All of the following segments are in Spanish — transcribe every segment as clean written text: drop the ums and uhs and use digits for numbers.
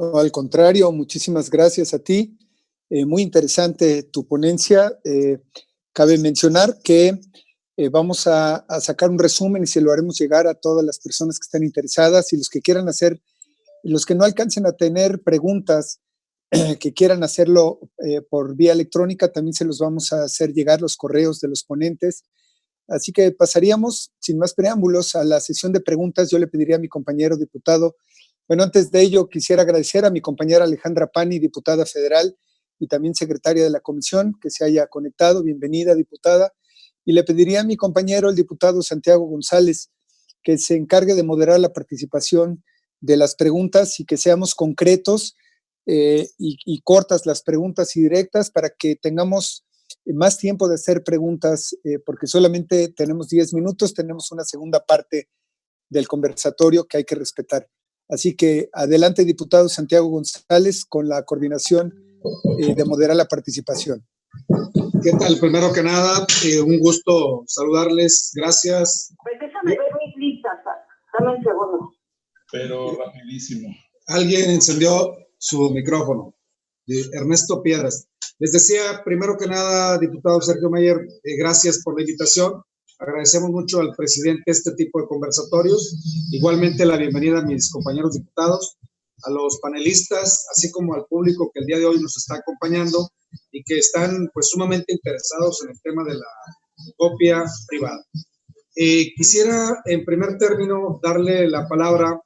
No, al contrario, muchísimas gracias a ti. Muy interesante tu ponencia. Cabe mencionar que vamos a sacar un resumen y se lo haremos llegar a todas las personas que estén interesadas y los que quieran hacer, los que no alcancen a tener preguntas, que quieran hacerlo por vía electrónica, también se los vamos a hacer llegar los correos de los ponentes. Así que pasaríamos, sin más preámbulos, a la sesión de preguntas. Yo le pediría a mi compañero diputado, bueno, antes de ello quisiera agradecer a mi compañera Alejandra Pani, diputada federal y también secretaria de la comisión, que se haya conectado. Bienvenida, diputada. Y le pediría a mi compañero, el diputado Santiago González, que se encargue de moderar la participación de las preguntas y que seamos concretos y cortas las preguntas y directas para que tengamos más tiempo de hacer preguntas, porque solamente tenemos 10 minutos, tenemos una segunda parte del conversatorio que hay que respetar. Así que adelante, diputado Santiago González, con la coordinación de moderar la participación. ¿Qué tal? Primero que nada, un gusto saludarles. Gracias. Pues déjame ver mis listas. Dame un segundo. Pero rapidísimo. Alguien encendió su micrófono. Ernesto Piedras. Les decía, primero que nada, diputado Sergio Mayer, gracias por la invitación. Agradecemos mucho al presidente este tipo de conversatorios. Igualmente la bienvenida a mis compañeros diputados, a los panelistas, así como al público que el día de hoy nos está acompañando y que están pues sumamente interesados en el tema de la copia privada. Quisiera en primer término darle la palabra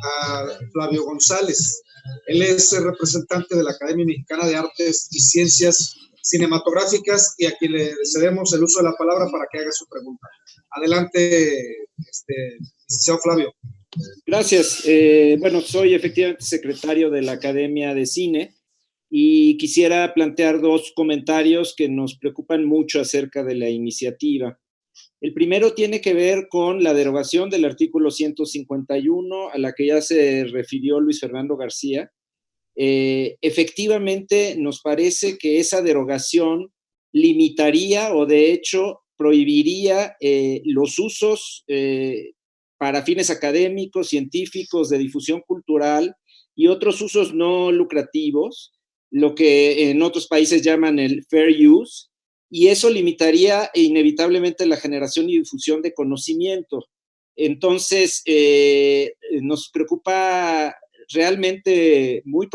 a Flavio González. Él es el representante de la Academia Mexicana de Artes y Ciencias Cinematográficas y a quien le cedemos el uso de la palabra para que haga su pregunta. Adelante, licenciado Flavio. Gracias. Bueno, soy efectivamente secretario de la Academia de Cine y quisiera plantear dos comentarios que nos preocupan mucho acerca de la iniciativa. El primero tiene que ver con la derogación del artículo 151 a la que ya se refirió Luis Fernando García. Efectivamente, nos parece que esa derogación limitaría o de hecho prohibiría los usos para fines académicos, científicos, de difusión cultural y otros usos no lucrativos, lo que en otros países llaman el fair use, y eso limitaría inevitablemente la generación y difusión de conocimiento. Entonces, nos preocupa realmente muy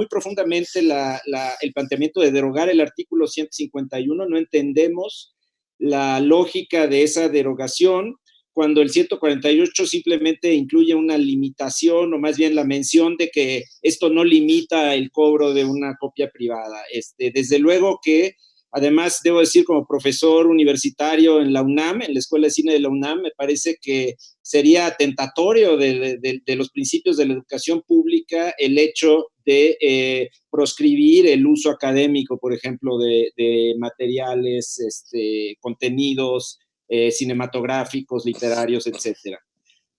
profundamente el planteamiento de derogar el artículo 151. No entendemos la lógica de esa derogación, cuando el 148 simplemente incluye una limitación, o más bien la mención de que esto no limita el cobro de una copia privada. Desde luego que, además, debo decir, como profesor universitario en la UNAM, en la Escuela de Cine de la UNAM, me parece que sería atentatorio de los principios de la educación pública el hecho de proscribir el uso académico, por ejemplo, de materiales, contenidos cinematográficos, literarios, etcétera.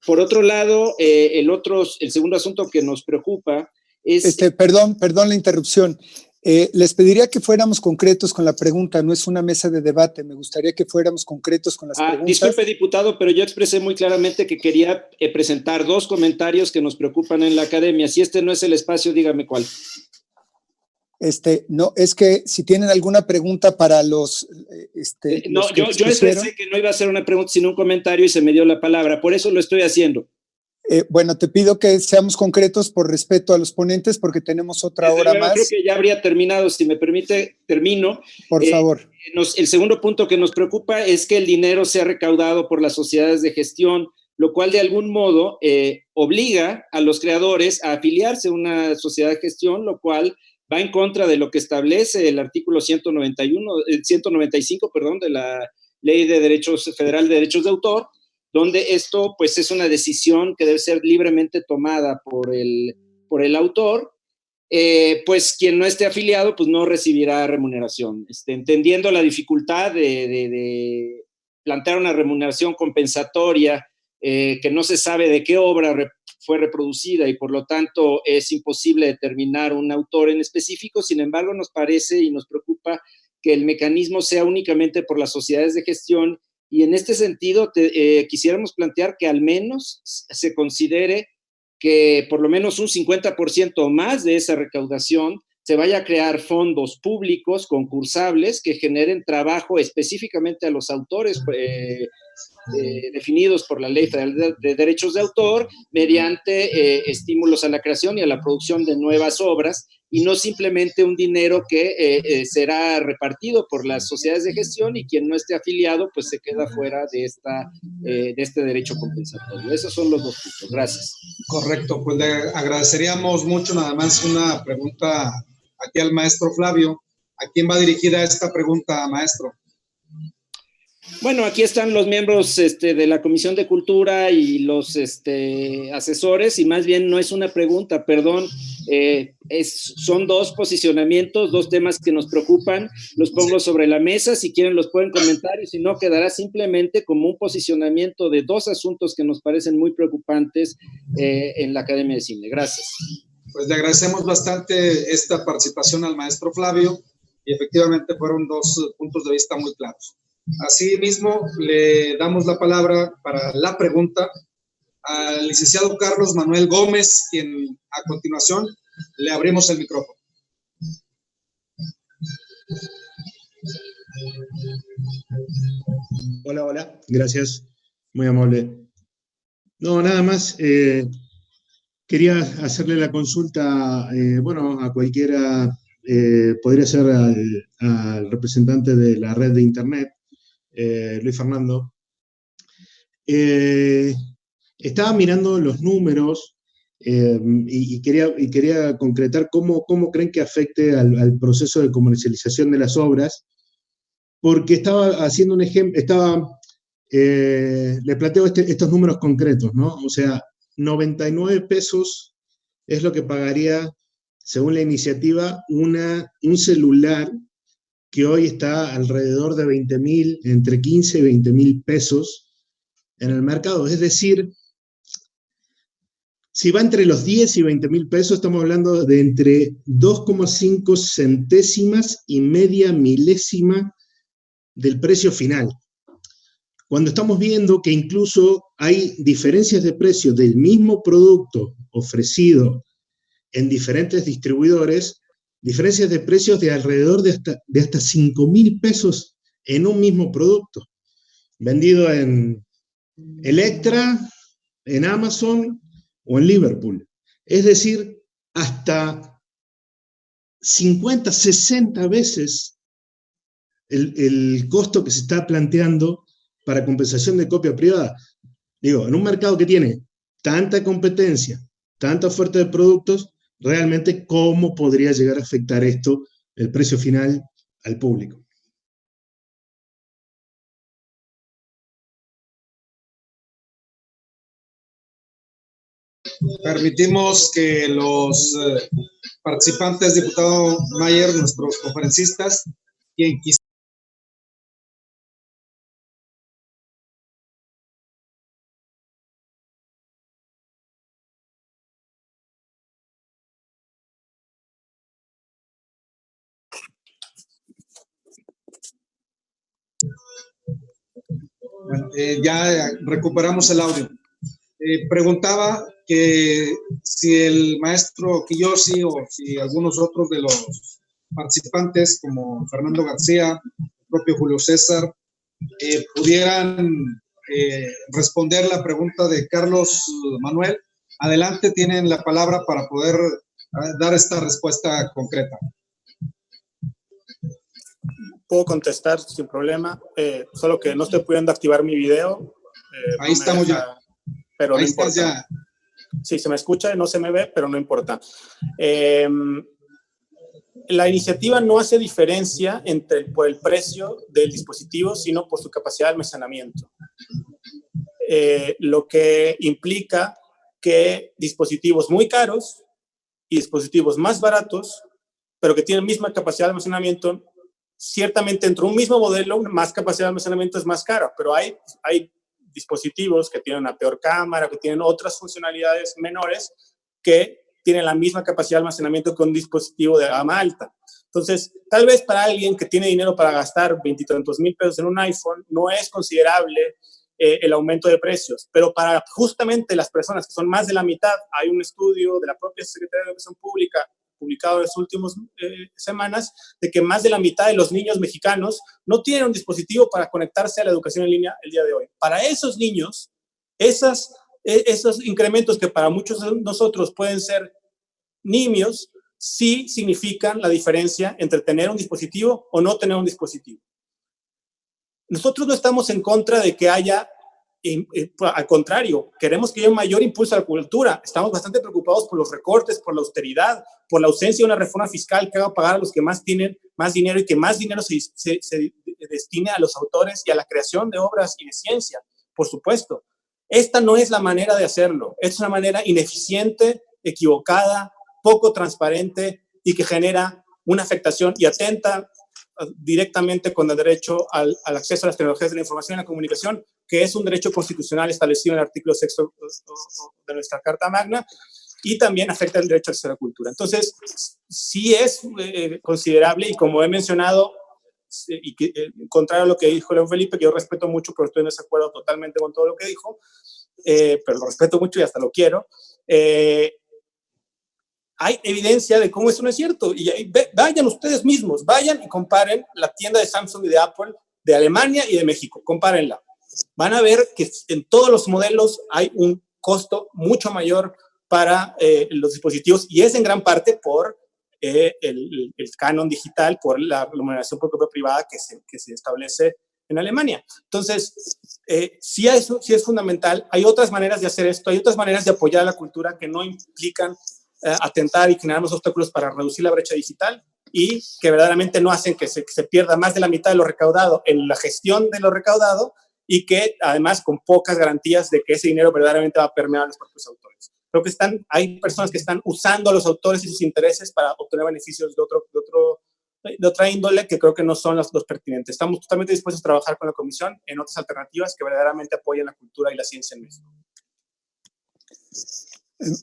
Por otro lado, el segundo asunto que nos preocupa es... Perdón la interrupción. Les pediría que fuéramos concretos con la pregunta, no es una mesa de debate, me gustaría que fuéramos concretos con las preguntas. Disculpe, diputado, pero yo expresé muy claramente que quería presentar dos comentarios que nos preocupan en la academia. Si este no es el espacio, dígame cuál. No, es que si tienen alguna pregunta para los... no, los yo expresé que no iba a hacer una pregunta sino un comentario y se me dio la palabra, por eso lo estoy haciendo. Bueno, te pido que seamos concretos por respeto a los ponentes porque tenemos otra hora más. Creo que ya habría terminado, si me permite, termino. Por favor. El segundo punto que nos preocupa es que el dinero sea recaudado por las sociedades de gestión, lo cual de algún modo obliga a los creadores a afiliarse a una sociedad de gestión, lo cual va en contra de lo que establece el artículo 195, de la Ley de Derechos Federal de Derechos de Autor, donde esto pues es una decisión que debe ser libremente tomada por el autor, pues quien no esté afiliado pues no recibirá remuneración. Entendiendo la dificultad de plantear una remuneración compensatoria, que no se sabe de qué obra fue reproducida y por lo tanto es imposible determinar un autor en específico. Sin embargo, nos parece y nos preocupa que el mecanismo sea únicamente por las sociedades de gestión, y en este sentido quisiéramos plantear que al menos se considere que por lo menos un 50% o más de esa recaudación se vaya a crear fondos públicos concursables que generen trabajo específicamente a los autores definidos por la Ley Federal de Derechos de Autor mediante estímulos a la creación y a la producción de nuevas obras, y no simplemente un dinero que será repartido por las sociedades de gestión y quien no esté afiliado pues se queda fuera de este derecho compensatorio. Esos son los dos puntos. Gracias. Correcto, pues le agradeceríamos mucho. Nada más una pregunta aquí al maestro Flavio. ¿A quién va dirigida esta pregunta, maestro? Bueno, aquí están los miembros de la Comisión de Cultura y los asesores, y más bien no es una pregunta, perdón, son dos posicionamientos, dos temas que nos preocupan, los pongo sobre la mesa, si quieren los pueden comentar, y si no, quedará simplemente como un posicionamiento de dos asuntos que nos parecen muy preocupantes en la Academia de Cine. Gracias. Pues le agradecemos bastante esta participación al maestro Flavio, y efectivamente fueron dos puntos de vista muy claros. Asimismo, le damos la palabra para la pregunta al licenciado Carlos Manuel Gómez, quien a continuación le abrimos el micrófono. Hola, hola, gracias, muy amable. No, nada más, quería hacerle la consulta, bueno, a cualquiera, podría ser al representante de la red de Internet, Luis Fernando. Estaba mirando los números y quería concretar cómo creen que afecte al proceso de comercialización de las obras, porque estaba haciendo un ejemplo, le planteo estos números concretos, ¿no? O sea, 99 pesos es lo que pagaría, según la iniciativa, un celular que hoy está alrededor de 20.000, entre 15 y 20.000 pesos en el mercado. Es decir, si va entre los 10 y 20.000 pesos, estamos hablando de entre 2,5 centésimas y media milésima del precio final. Cuando estamos viendo que incluso hay diferencias de precio del mismo producto ofrecido en diferentes distribuidores, diferencias de precios de alrededor de hasta 5.000 pesos en un mismo producto, vendido en Electra, en Amazon o en Liverpool. Es decir, hasta 50, 60 veces el costo que se está planteando para compensación de copia privada. Digo, en un mercado que tiene tanta competencia, tanta oferta de productos, realmente cómo podría llegar a afectar esto el precio final al público. Permitimos que los participantes, diputado Mayer, nuestros conferencistas, quien quisiera. Bueno, ya recuperamos el audio. Preguntaba que si el maestro Quillosi o si algunos otros de los participantes, como Fernando García, el propio Julio César, pudieran responder la pregunta de Carlos Manuel. Adelante, tienen la palabra para poder dar esta respuesta concreta. Puedo contestar sin problema, solo que no estoy pudiendo activar mi video. Ahí no estamos deja, ya. Pero ahí no estás importa. Ya. Sí, se me escucha, no se me ve, pero no importa. La iniciativa no hace diferencia por el precio del dispositivo, sino por su capacidad de almacenamiento. Lo que implica que dispositivos muy caros y dispositivos más baratos, pero que tienen misma capacidad de almacenamiento, ciertamente entre un mismo modelo, más capacidad de almacenamiento es más cara, pero hay dispositivos que tienen una peor cámara, que tienen otras funcionalidades menores, que tienen la misma capacidad de almacenamiento que un dispositivo de gama alta. Entonces, tal vez para alguien que tiene dinero para gastar 20 y tantos mil pesos en un iPhone, no es considerable el aumento de precios. Pero para justamente las personas que son más de la mitad, hay un estudio de la propia Secretaría de Educación Pública publicado en las últimas semanas, de que más de la mitad de los niños mexicanos no tienen un dispositivo para conectarse a la educación en línea el día de hoy. Para esos niños, esos incrementos que para muchos de nosotros pueden ser nimios, sí significan la diferencia entre tener un dispositivo o no tener un dispositivo. Nosotros no estamos en contra de que haya, al contrario, queremos que haya un mayor impulso a la cultura. Estamos bastante preocupados por los recortes, por la austeridad, por la ausencia de una reforma fiscal que haga pagar a los que más tienen más dinero y que más dinero se destine a los autores y a la creación de obras y de ciencia, por supuesto. Esta no es la manera de hacerlo. Es una manera ineficiente, equivocada, poco transparente y que genera una afectación y atenta directamente con el derecho al acceso a las tecnologías de la información y la comunicación, que es un derecho constitucional establecido en el artículo 6 de nuestra Carta Magna, y también afecta el derecho al acceso a la cultura. Entonces, sí es considerable, y como he mencionado, y contrario a lo que dijo León Felipe, que yo respeto mucho, pero estoy en desacuerdo totalmente con todo lo que dijo, pero lo respeto mucho y hasta lo quiero, hay evidencia de cómo eso no es cierto. Y vayan ustedes mismos, vayan y comparen la tienda de Samsung y de Apple de Alemania y de México, compárenla. Van a ver que en todos los modelos hay un costo mucho mayor para los dispositivos, y es en gran parte por el canon digital, por la remuneración por copia privada que se establece en Alemania. Entonces, sí es fundamental. Hay otras maneras de hacer esto, hay otras maneras de apoyar a la cultura que no implican atentar y generar los obstáculos para reducir la brecha digital, y que verdaderamente no hacen que se pierda más de la mitad de lo recaudado en la gestión de lo recaudado, y que además con pocas garantías de que ese dinero verdaderamente va a permear a los propios autores. Creo que hay personas que están usando a los autores y sus intereses para obtener beneficios de otra índole, que creo que no son los pertinentes. Estamos totalmente dispuestos a trabajar con la Comisión en otras alternativas que verdaderamente apoyen la cultura y la ciencia en México.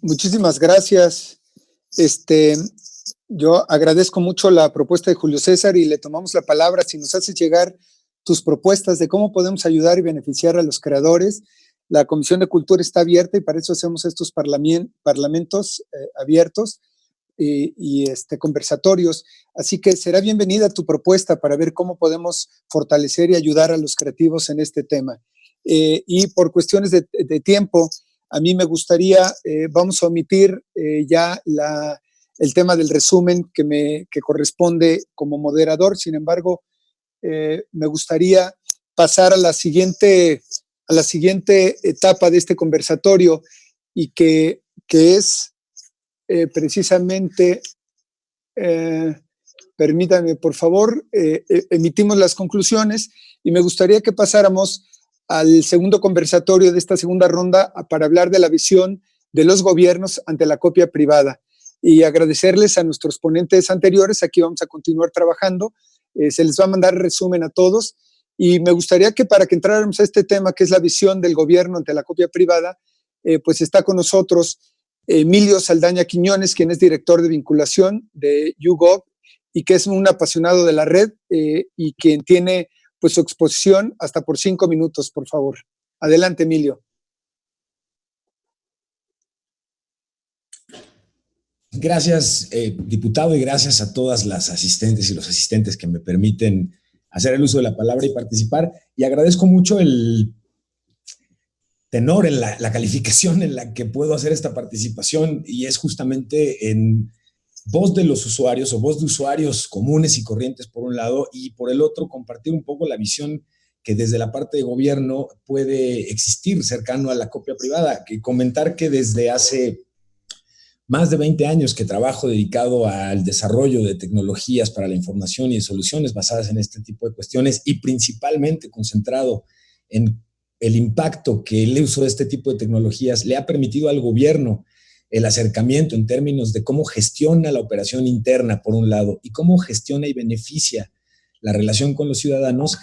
Muchísimas gracias. Yo agradezco mucho la propuesta de Julio César y le tomamos la palabra. Si nos haces llegar tus propuestas de cómo podemos ayudar y beneficiar a los creadores, la Comisión de Cultura está abierta, y para eso hacemos estos parlamentos abiertos y conversatorios. Así que será bienvenida tu propuesta para ver cómo podemos fortalecer y ayudar a los creativos en este tema. Y por cuestiones de tiempo, a mí me gustaría, vamos a omitir ya el tema del resumen que corresponde como moderador. Sin embargo, me gustaría pasar a la siguiente etapa de este conversatorio, y que es precisamente, permítanme por favor, emitimos las conclusiones, y me gustaría que pasáramos al segundo conversatorio de esta segunda ronda para hablar de la visión de los gobiernos ante la copia privada, y agradecerles a nuestros ponentes anteriores. Aquí vamos a continuar trabajando, se les va a mandar resumen a todos, y me gustaría que para que entráramos a este tema, que es la visión del gobierno ante la copia privada, pues está con nosotros Emilio Saldaña Quiñones, quien es director de vinculación de YouGov y que es un apasionado de la red, y quien tiene pues su exposición hasta por 5 minutos, por favor. Adelante, Emilio. Gracias, diputado, y gracias a todas las asistentes y los asistentes que me permiten hacer el uso de la palabra y participar. Y agradezco mucho el tenor, en la calificación en la que puedo hacer esta participación, y es justamente en voz de los usuarios, o voz de usuarios comunes y corrientes por un lado, y por el otro compartir un poco la visión que desde la parte de gobierno puede existir cercano a la copia privada. Que comentar que desde hace más de 20 años que trabajo dedicado al desarrollo de tecnologías para la información y de soluciones basadas en este tipo de cuestiones, y principalmente concentrado en el impacto que el uso de este tipo de tecnologías le ha permitido al gobierno, el acercamiento en términos de cómo gestiona la operación interna, por un lado, y cómo gestiona y beneficia la relación con los ciudadanos,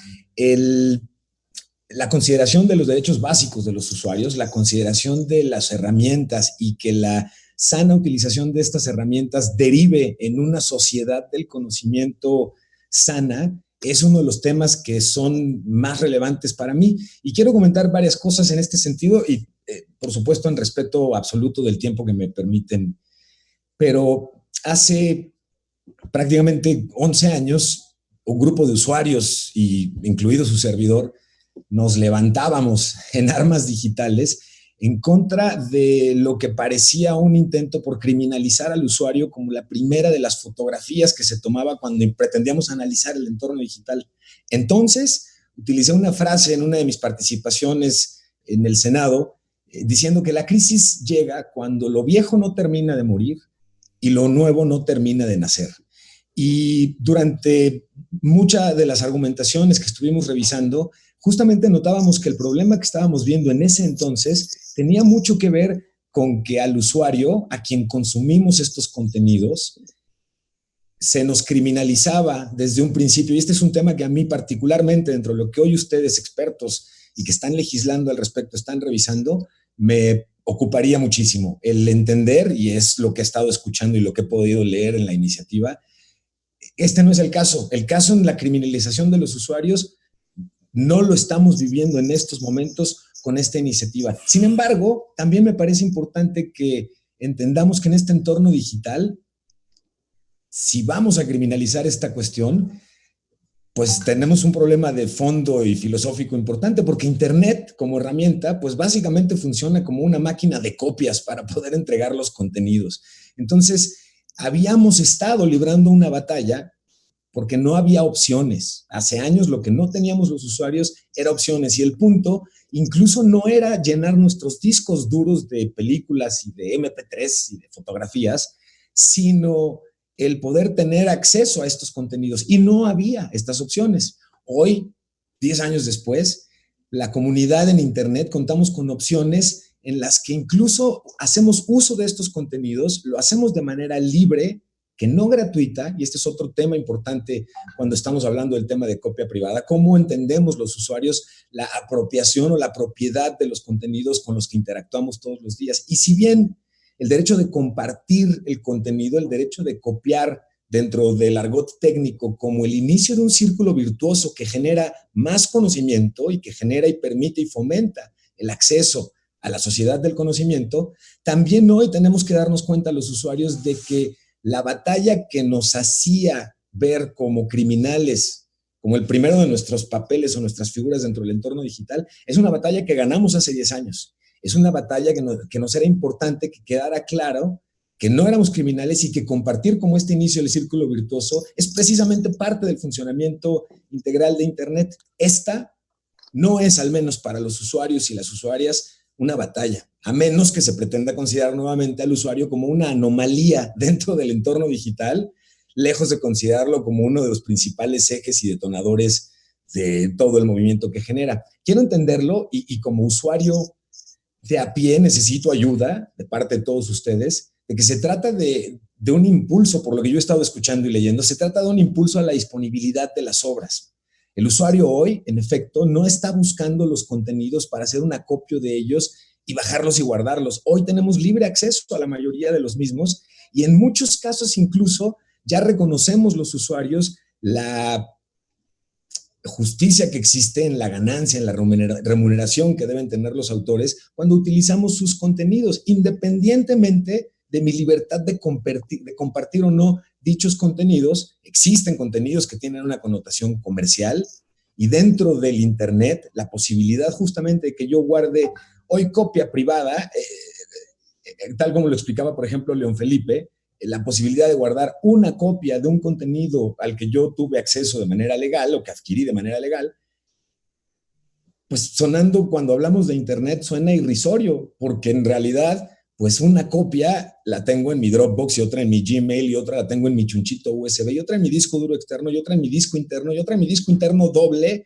la consideración de los derechos básicos de los usuarios, la consideración de las herramientas, y que la sana utilización de estas herramientas derive en una sociedad del conocimiento sana, es uno de los temas que son más relevantes para mí. Y quiero comentar varias cosas en este sentido y, por supuesto, en respeto absoluto del tiempo que me permiten. Pero hace prácticamente 11 años, un grupo de usuarios, y incluido su servidor, nos levantábamos en armas digitales en contra de lo que parecía un intento por criminalizar al usuario como la primera de las fotografías que se tomaba cuando pretendíamos analizar el entorno digital. Entonces, utilicé una frase en una de mis participaciones en el Senado, diciendo que la crisis llega cuando lo viejo no termina de morir y lo nuevo no termina de nacer. Y durante muchas de las argumentaciones que estuvimos revisando, justamente notábamos que el problema que estábamos viendo en ese entonces tenía mucho que ver con que al usuario, a quien consumimos estos contenidos, se nos criminalizaba desde un principio. Y este es un tema que a mí particularmente, dentro de lo que hoy ustedes, expertos y que están legislando al respecto, están revisando, me ocuparía muchísimo el entender, y es lo que he estado escuchando y lo que he podido leer en la iniciativa. Este no es el caso. El caso en la criminalización de los usuarios no lo estamos viviendo en estos momentos con esta iniciativa. Sin embargo, también me parece importante que entendamos que en este entorno digital, si vamos a criminalizar esta cuestión, pues tenemos un problema de fondo y filosófico importante, porque Internet como herramienta, pues básicamente funciona como una máquina de copias para poder entregar los contenidos. Entonces, habíamos estado librando una batalla porque no había opciones. Hace años lo que no teníamos los usuarios era opciones, y el punto incluso no era llenar nuestros discos duros de películas y de MP3 y de fotografías, sino el poder tener acceso a estos contenidos, y no había estas opciones. Hoy, 10 años después, la comunidad en Internet contamos con opciones en las que incluso hacemos uso de estos contenidos, lo hacemos de manera libre, que no gratuita, y este es otro tema importante cuando estamos hablando del tema de copia privada, cómo entendemos los usuarios la apropiación o la propiedad de los contenidos con los que interactuamos todos los días. Y si bien el derecho de compartir el contenido, el derecho de copiar dentro del argot técnico como el inicio de un círculo virtuoso que genera más conocimiento y que genera y permite y fomenta el acceso a la sociedad del conocimiento, también hoy tenemos que darnos cuenta los usuarios de que la batalla que nos hacía ver como criminales, como el primero de nuestros papeles o nuestras figuras dentro del entorno digital, es una batalla que ganamos hace 10 años. Es una batalla que nos era importante que quedara claro que no éramos criminales y que compartir como este inicio del círculo virtuoso es precisamente parte del funcionamiento integral de Internet. Esta no es, al menos para los usuarios y las usuarias, una batalla, a menos que se pretenda considerar nuevamente al usuario como una anomalía dentro del entorno digital, lejos de considerarlo como uno de los principales ejes y detonadores de todo el movimiento que genera. Quiero entenderlo y como usuario de a pie necesito ayuda de parte de todos ustedes, de que se trata de un impulso, por lo que yo he estado escuchando y leyendo, se trata de un impulso a la disponibilidad de las obras. El usuario hoy, en efecto, no está buscando los contenidos para hacer un acopio de ellos y bajarlos y guardarlos. Hoy tenemos libre acceso a la mayoría de los mismos, y en muchos casos incluso ya reconocemos los usuarios la justicia que existe en la ganancia, en la remuneración que deben tener los autores cuando utilizamos sus contenidos, independientemente de mi libertad de compartir o no dichos contenidos. Existen contenidos que tienen una connotación comercial, y dentro del Internet la posibilidad justamente de que yo guarde hoy copia privada, tal como lo explicaba por ejemplo León Felipe, la posibilidad de guardar una copia de un contenido al que yo tuve acceso de manera legal o que adquirí de manera legal, pues sonando, cuando hablamos de Internet, suena irrisorio, porque en realidad pues una copia la tengo en mi Dropbox y otra en mi Gmail y otra la tengo en mi chunchito USB y otra en mi disco duro externo y otra en mi disco interno y otra en mi disco interno doble,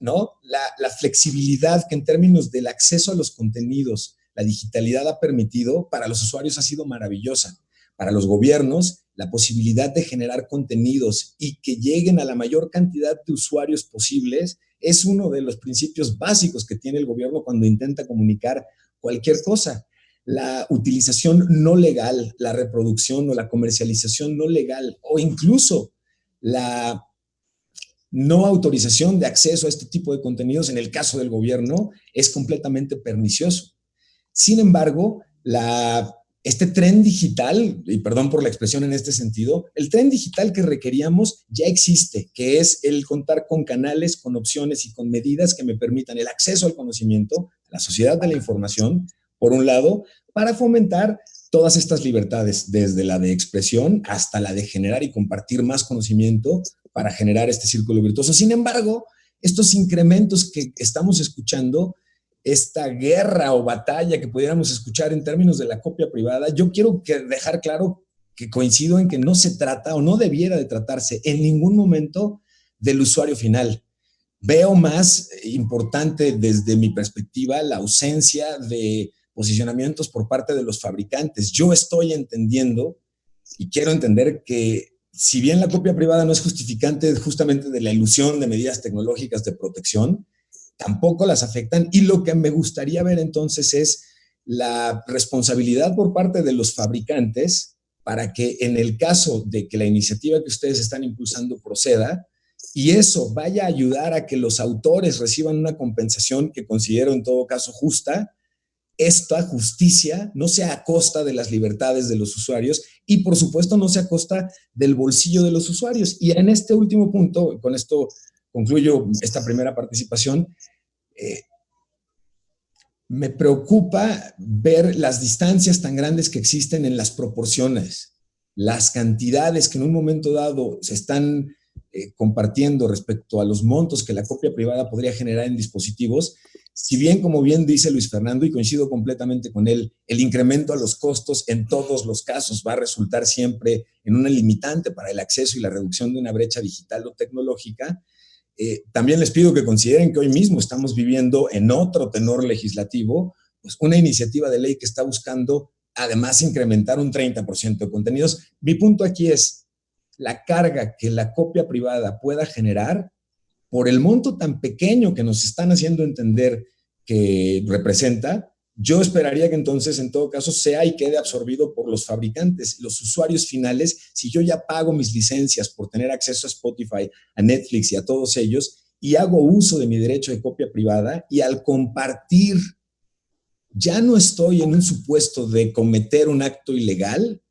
¿no? La flexibilidad que en términos del acceso a los contenidos la digitalidad ha permitido para los usuarios ha sido maravillosa. Para los gobiernos, la posibilidad de generar contenidos y que lleguen a la mayor cantidad de usuarios posibles es uno de los principios básicos que tiene el gobierno cuando intenta comunicar cualquier cosa. La utilización no legal, la reproducción o la comercialización no legal, o incluso la no autorización de acceso a este tipo de contenidos en el caso del gobierno es completamente pernicioso. Sin embargo, este tren digital, y perdón por la expresión en este sentido, el tren digital que requeríamos ya existe, que es el contar con canales, con opciones y con medidas que me permitan el acceso al conocimiento, a la sociedad de la información, por un lado, para fomentar todas estas libertades, desde la de expresión hasta la de generar y compartir más conocimiento para generar este círculo virtuoso. Sin embargo, estos incrementos que estamos escuchando, esta guerra o batalla que pudiéramos escuchar en términos de la copia privada, yo quiero dejar claro que coincido en que no se trata o no debiera de tratarse en ningún momento del usuario final. Veo más importante desde mi perspectiva la ausencia de posicionamientos por parte de los fabricantes. Yo estoy entendiendo y quiero entender que si bien la copia privada no es justificante justamente de la ilusión de medidas tecnológicas de protección, tampoco las afectan, y lo que me gustaría ver entonces es la responsabilidad por parte de los fabricantes para que en el caso de que la iniciativa que ustedes están impulsando proceda y eso vaya a ayudar a que los autores reciban una compensación que considero en todo caso justa, esta justicia no sea a costa de las libertades de los usuarios y por supuesto no sea a costa del bolsillo de los usuarios. Y en este último punto, con esto concluyo esta primera participación, me preocupa ver las distancias tan grandes que existen en las proporciones, las cantidades que en un momento dado se están compartiendo respecto a los montos que la copia privada podría generar en dispositivos. Si bien, como bien dice Luis Fernando, y coincido completamente con él, el incremento a los costos en todos los casos va a resultar siempre en una limitante para el acceso y la reducción de una brecha digital o tecnológica, también les pido que consideren que hoy mismo estamos viviendo en otro tenor legislativo, pues una iniciativa de ley que está buscando además incrementar un 30% de contenidos. Mi punto aquí es la carga que la copia privada pueda generar por el monto tan pequeño que nos están haciendo entender que representa. Yo esperaría que entonces, en todo caso, sea y quede absorbido por los fabricantes, los usuarios finales. Si yo ya pago mis licencias por tener acceso a Spotify, a Netflix y a todos ellos, y hago uso de mi derecho de copia privada, y al compartir, ya no estoy en un supuesto de cometer un acto ilegal,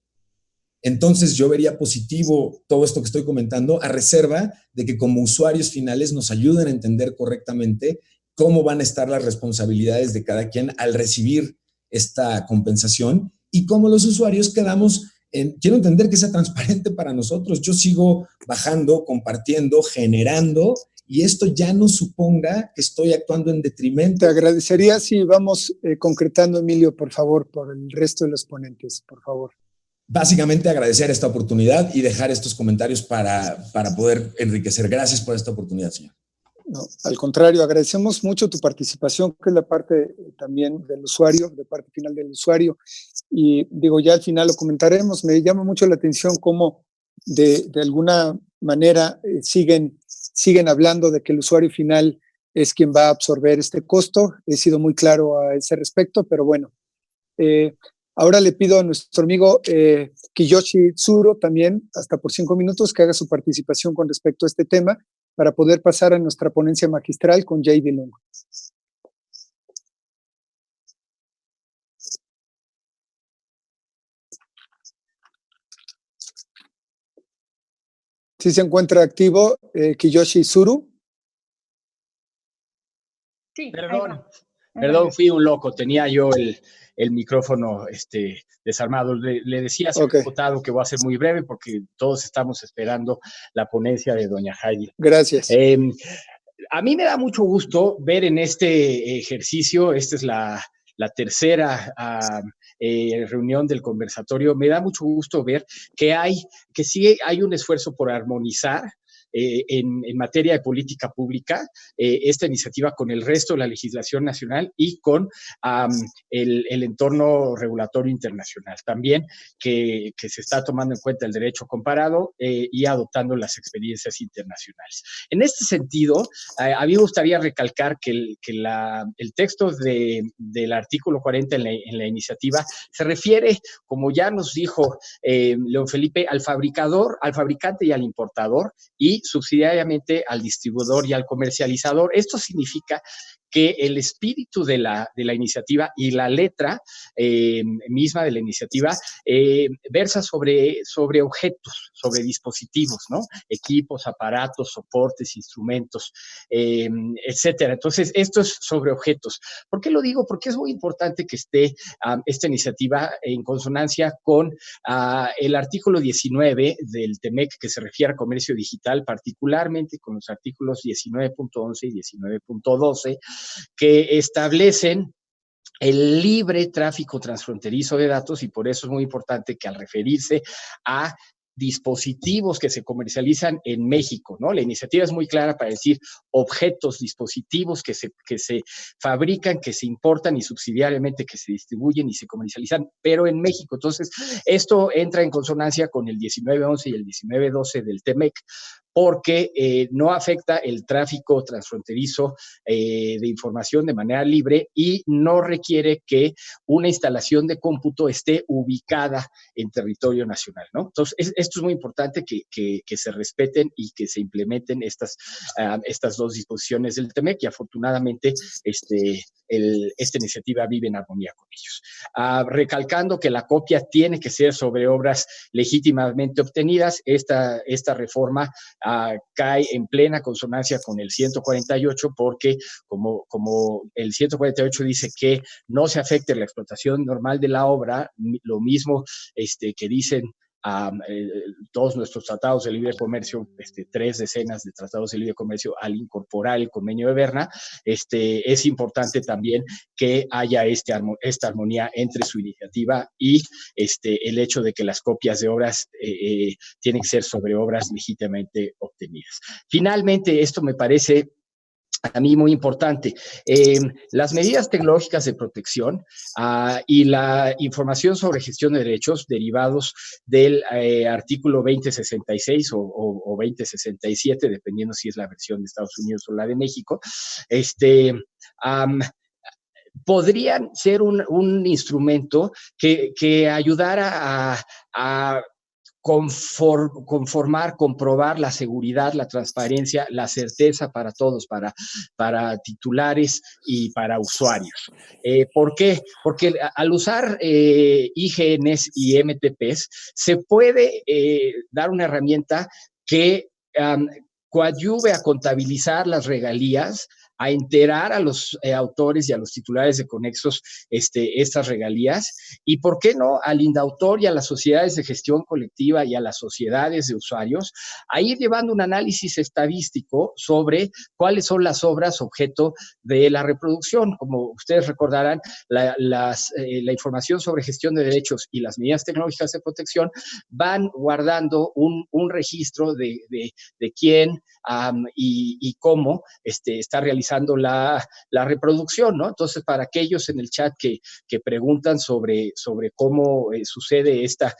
entonces yo vería positivo todo esto que estoy comentando, a reserva de que como usuarios finales nos ayuden a entender correctamente cómo van a estar las responsabilidades de cada quien al recibir esta compensación y cómo los usuarios quedamos en, quiero entender que sea transparente para nosotros. Yo sigo bajando, compartiendo, generando, y esto ya no suponga que estoy actuando en detrimento. Te agradecería si vamos concretando, Emilio, por favor, por el resto de los ponentes, por favor. Básicamente agradecer esta oportunidad y dejar estos comentarios para poder enriquecer. Gracias por esta oportunidad, señor. No, al contrario, agradecemos mucho tu participación, que es la parte también del usuario, de parte final del usuario. Y digo, ya al final lo comentaremos. Me llama mucho la atención cómo de alguna manera siguen hablando de que el usuario final es quien va a absorber este costo. He sido muy claro a ese respecto, pero bueno. Ahora le pido a nuestro amigo Kiyoshi Tsuru también, hasta por 5 minutos, que haga su participación con respecto a este tema, para poder pasar a nuestra ponencia magistral con J.D. Long. ¿Sí se encuentra activo Kiyoshi Tsuru? Sí, perdón, fui un loco, tenía yo el micrófono desarmado. Le decía, señor diputado, que voy a ser muy breve porque todos estamos esperando la ponencia de doña Heidi. Gracias. A mí me da mucho gusto ver en este ejercicio, esta es la tercera reunión del conversatorio, me da mucho gusto ver que sí hay un esfuerzo por armonizar en materia de política pública esta iniciativa con el resto de la legislación nacional y con el entorno regulatorio internacional. También que se está tomando en cuenta el derecho comparado y adoptando las experiencias internacionales. En este sentido, a mí me gustaría recalcar que el texto del artículo 40 en la iniciativa se refiere, como ya nos dijo León Felipe, al fabricante y al importador, y subsidiariamente al distribuidor y al comercializador. Esto significa que el espíritu de la iniciativa y la letra misma de la iniciativa versa sobre objetos, sobre dispositivos, ¿no? Equipos, aparatos, soportes, instrumentos, etcétera. Entonces, esto es sobre objetos. ¿Por qué lo digo? Porque es muy importante que esté esta iniciativa en consonancia con el artículo 19 del TEMEC, que se refiere a comercio digital, particularmente con los artículos 19.11 y 19.12, que establecen el libre tráfico transfronterizo de datos, y por eso es muy importante que al referirse a dispositivos que se comercializan en México, ¿no? La iniciativa es muy clara para decir objetos, dispositivos que se fabrican, que se importan y subsidiariamente que se distribuyen y se comercializan, pero en México. Entonces, esto entra en consonancia con el 19.11 y el 19.12 del TEMEC, porque no afecta el tráfico transfronterizo de información de manera libre y no requiere que una instalación de cómputo esté ubicada en territorio nacional, ¿no? Entonces, esto es muy importante que se respeten y que se implementen estas dos disposiciones del TEMEC, y afortunadamente esta iniciativa vive en armonía con ellos. Recalcando que la copia tiene que ser sobre obras legítimamente obtenidas, esta reforma cae en plena consonancia con el 148, porque como el 148 dice que no se afecte la explotación normal de la obra, lo mismo que dicen todos nuestros tratados de libre comercio, 3 decenas de tratados de libre comercio al incorporar el convenio de Berna, es importante también que haya esta armonía entre su iniciativa y el hecho de que las copias de obras tienen que ser sobre obras legítimamente obtenidas. Finalmente, esto me parece a mí muy importante. Las medidas tecnológicas de protección y la información sobre gestión de derechos derivados del artículo 2066 o 2067, dependiendo si es la versión de Estados Unidos o la de México, podrían ser un instrumento que ayudara a conformar, comprobar la seguridad, la transparencia, la certeza para todos, para titulares y para usuarios. ¿Por qué? Porque al usar IGNs y MTPs se puede dar una herramienta que coadyuve a contabilizar las regalías, a enterar a los autores y a los titulares de conexos estas regalías, y por qué no al indautor y a las sociedades de gestión colectiva y a las sociedades de usuarios a ir llevando un análisis estadístico sobre cuáles son las obras objeto de la reproducción. Como ustedes recordarán, la información sobre gestión de derechos y las medidas tecnológicas de protección van guardando un registro de quién y cómo está realizando la reproducción, ¿no? Entonces, para aquellos en el chat que preguntan sobre cómo sucede esta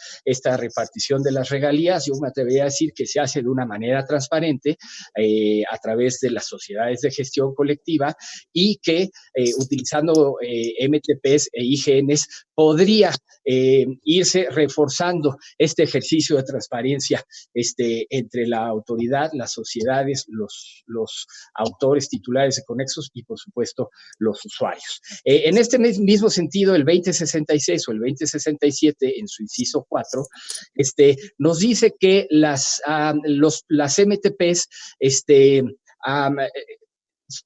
repartición de las regalías, yo me atrevería a decir que se hace de una manera transparente a través de las sociedades de gestión colectiva, y que utilizando MTPs e IGNs podría irse reforzando este ejercicio de transparencia entre la autoridad, las sociedades, los autores titulares de conexos y, por supuesto, los usuarios. En este mismo sentido, el 2066 o el 2067, en su inciso 4, nos dice que las MTPs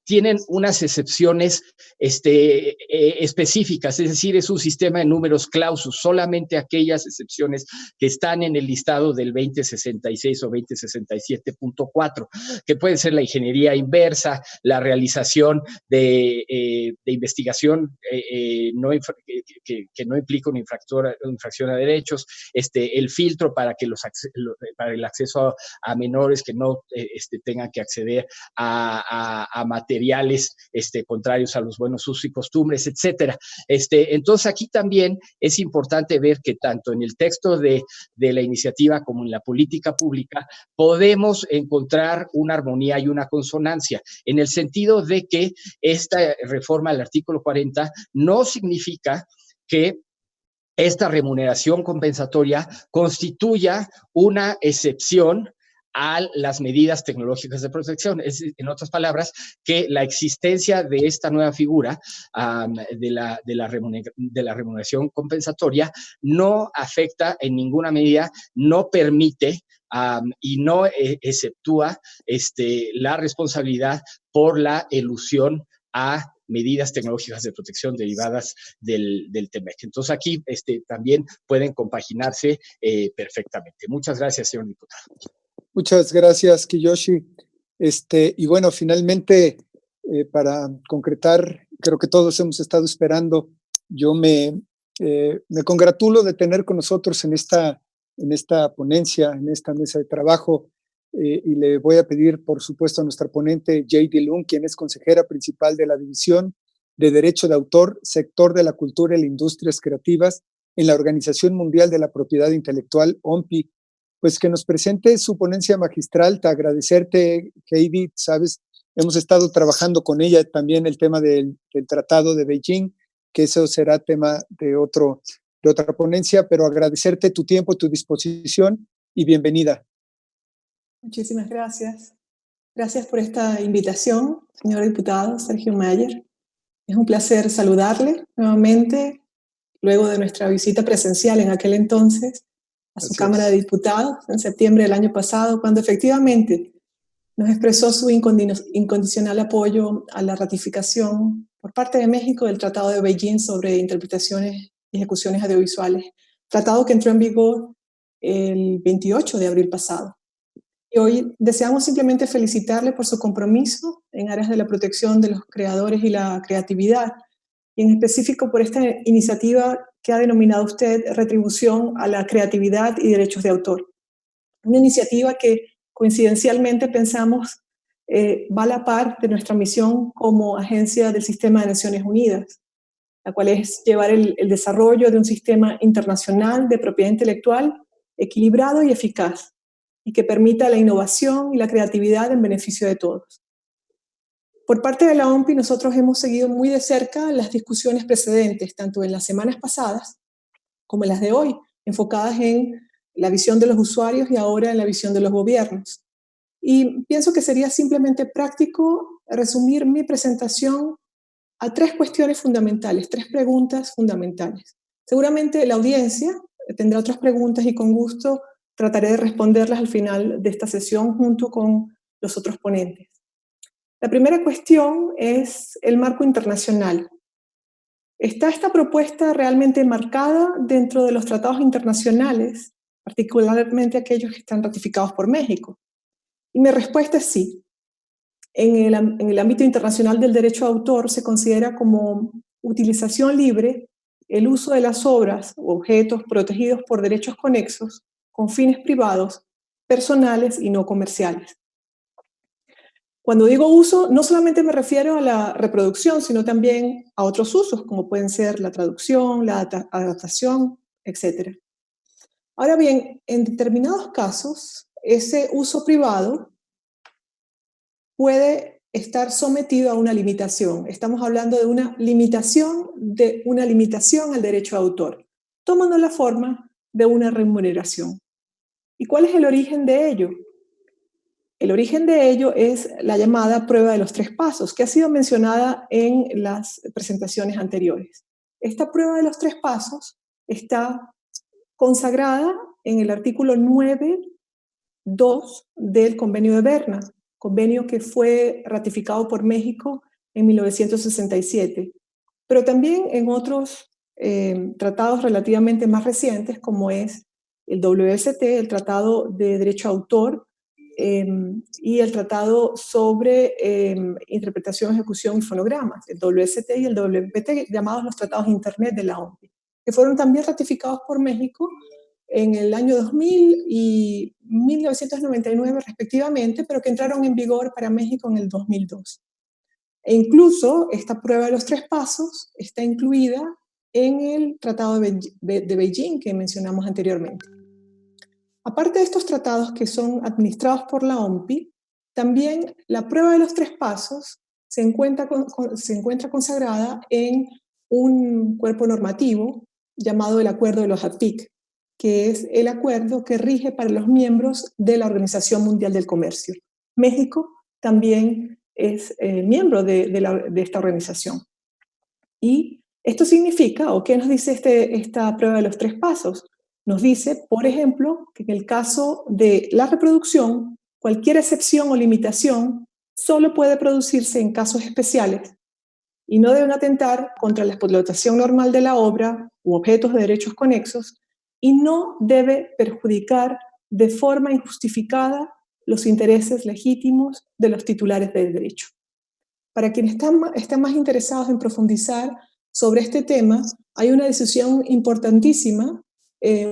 tienen unas excepciones específicas, es decir, es un sistema de números clausus, solamente aquellas excepciones que están en el listado del 2066 o 2067.4, que puede ser la ingeniería inversa, la realización de investigación que no implica una infracción a derechos, el filtro para el acceso a menores que no tengan que acceder a materiales contrarios a los buenos usos y costumbres, etcétera. Entonces, aquí también es importante ver que tanto en el texto de la iniciativa como en la política pública podemos encontrar una armonía y una consonancia, en el sentido de que esta reforma del artículo 40 no significa que esta remuneración compensatoria constituya una excepción a las medidas tecnológicas de protección. Es, en otras palabras, que la existencia de esta nueva figura de la remuneración compensatoria no afecta en ninguna medida, no permite y no exceptúa la responsabilidad por la elusión a medidas tecnológicas de protección derivadas del TEMEC. Entonces aquí también pueden compaginarse perfectamente. Muchas gracias, señor diputado. Muchas gracias, Kiyoshi. Y bueno, finalmente, para concretar, creo que todos hemos estado esperando. Yo me congratulo de tener con nosotros en esta ponencia, en esta mesa de trabajo, y le voy a pedir, por supuesto, a nuestra ponente, J.D. Lung, quien es consejera principal de la División de Derecho de Autor, Sector de la Cultura y las Industrias Creativas en la Organización Mundial de la Propiedad Intelectual, OMPI, pues que nos presente su ponencia magistral. Te agradecerte, Heidi, sabes, hemos estado trabajando con ella también el tema del Tratado de Beijing, que eso será tema de otra ponencia, pero agradecerte tu tiempo, tu disposición y bienvenida. Muchísimas gracias. Gracias por esta invitación, señor diputado Sergio Mayer. Es un placer saludarle nuevamente, luego de nuestra visita presencial en aquel entonces a su Cámara de Diputados en septiembre del año pasado, cuando efectivamente nos expresó su incondicional apoyo a la ratificación por parte de México del Tratado de Beijing sobre interpretaciones y ejecuciones audiovisuales, tratado que entró en vigor el 28 de abril pasado. Y hoy deseamos simplemente felicitarle por su compromiso en áreas de la protección de los creadores y la creatividad, y en específico por esta iniciativa que ha denominado usted Retribución a la Creatividad y Derechos de Autor. Una iniciativa que coincidencialmente pensamos va a la par de nuestra misión como agencia del Sistema de Naciones Unidas, la cual es llevar el desarrollo de un sistema internacional de propiedad intelectual equilibrado y eficaz, y que permita la innovación y la creatividad en beneficio de todos. Por parte de la OMPI, nosotros hemos seguido muy de cerca las discusiones precedentes, tanto en las semanas pasadas como en las de hoy, enfocadas en la visión de los usuarios y ahora en la visión de los gobiernos. Y pienso que sería simplemente práctico resumir mi presentación a tres cuestiones fundamentales, tres preguntas fundamentales. Seguramente la audiencia tendrá otras preguntas y con gusto trataré de responderlas al final de esta sesión junto con los otros ponentes. La primera cuestión es el marco internacional. ¿Está esta propuesta realmente marcada dentro de los tratados internacionales, particularmente aquellos que están ratificados por México? Y mi respuesta es sí. En el ámbito internacional del derecho de autor se considera como utilización libre el uso de las obras u objetos protegidos por derechos conexos con fines privados, personales y no comerciales. Cuando digo uso, no solamente me refiero a la reproducción, sino también a otros usos, como pueden ser la traducción, la adaptación, etc. Ahora bien, en determinados casos, ese uso privado puede estar sometido a una limitación. Estamos hablando de una limitación al derecho de autor, tomando la forma de una remuneración. ¿Y cuál es el origen de ello? El origen de ello es la llamada prueba de los 3 pasos, que ha sido mencionada en las presentaciones anteriores. Esta prueba de los 3 pasos está consagrada en el artículo 9.2 del Convenio de Berna, convenio que fue ratificado por México en 1967, pero también en otros tratados relativamente más recientes, como es el WST, el Tratado de Derecho a Autor, y el Tratado sobre Interpretación, Ejecución y Fonogramas, el WST y el WPT, llamados los Tratados de Internet de la OMPI, que fueron también ratificados por México en el año 2000 y 1999 respectivamente, pero que entraron en vigor para México en el 2002. E incluso esta prueba de los 3 pasos está incluida en el Tratado de Beijing que mencionamos anteriormente. Aparte de estos tratados que son administrados por la OMPI, también la prueba de los 3 pasos se encuentra consagrada en un cuerpo normativo llamado el Acuerdo de los APIC, que es el acuerdo que rige para los miembros de la Organización Mundial del Comercio. México también es miembro de esta organización. Y esto significa, o qué nos dice esta prueba de los 3 pasos, nos dice, por ejemplo, que en el caso de la reproducción, cualquier excepción o limitación solo puede producirse en casos especiales y no deben atentar contra la explotación normal de la obra u objetos de derechos conexos, y no debe perjudicar de forma injustificada los intereses legítimos de los titulares del derecho. Para quienes están más interesados en profundizar sobre este tema, hay una decisión importantísima,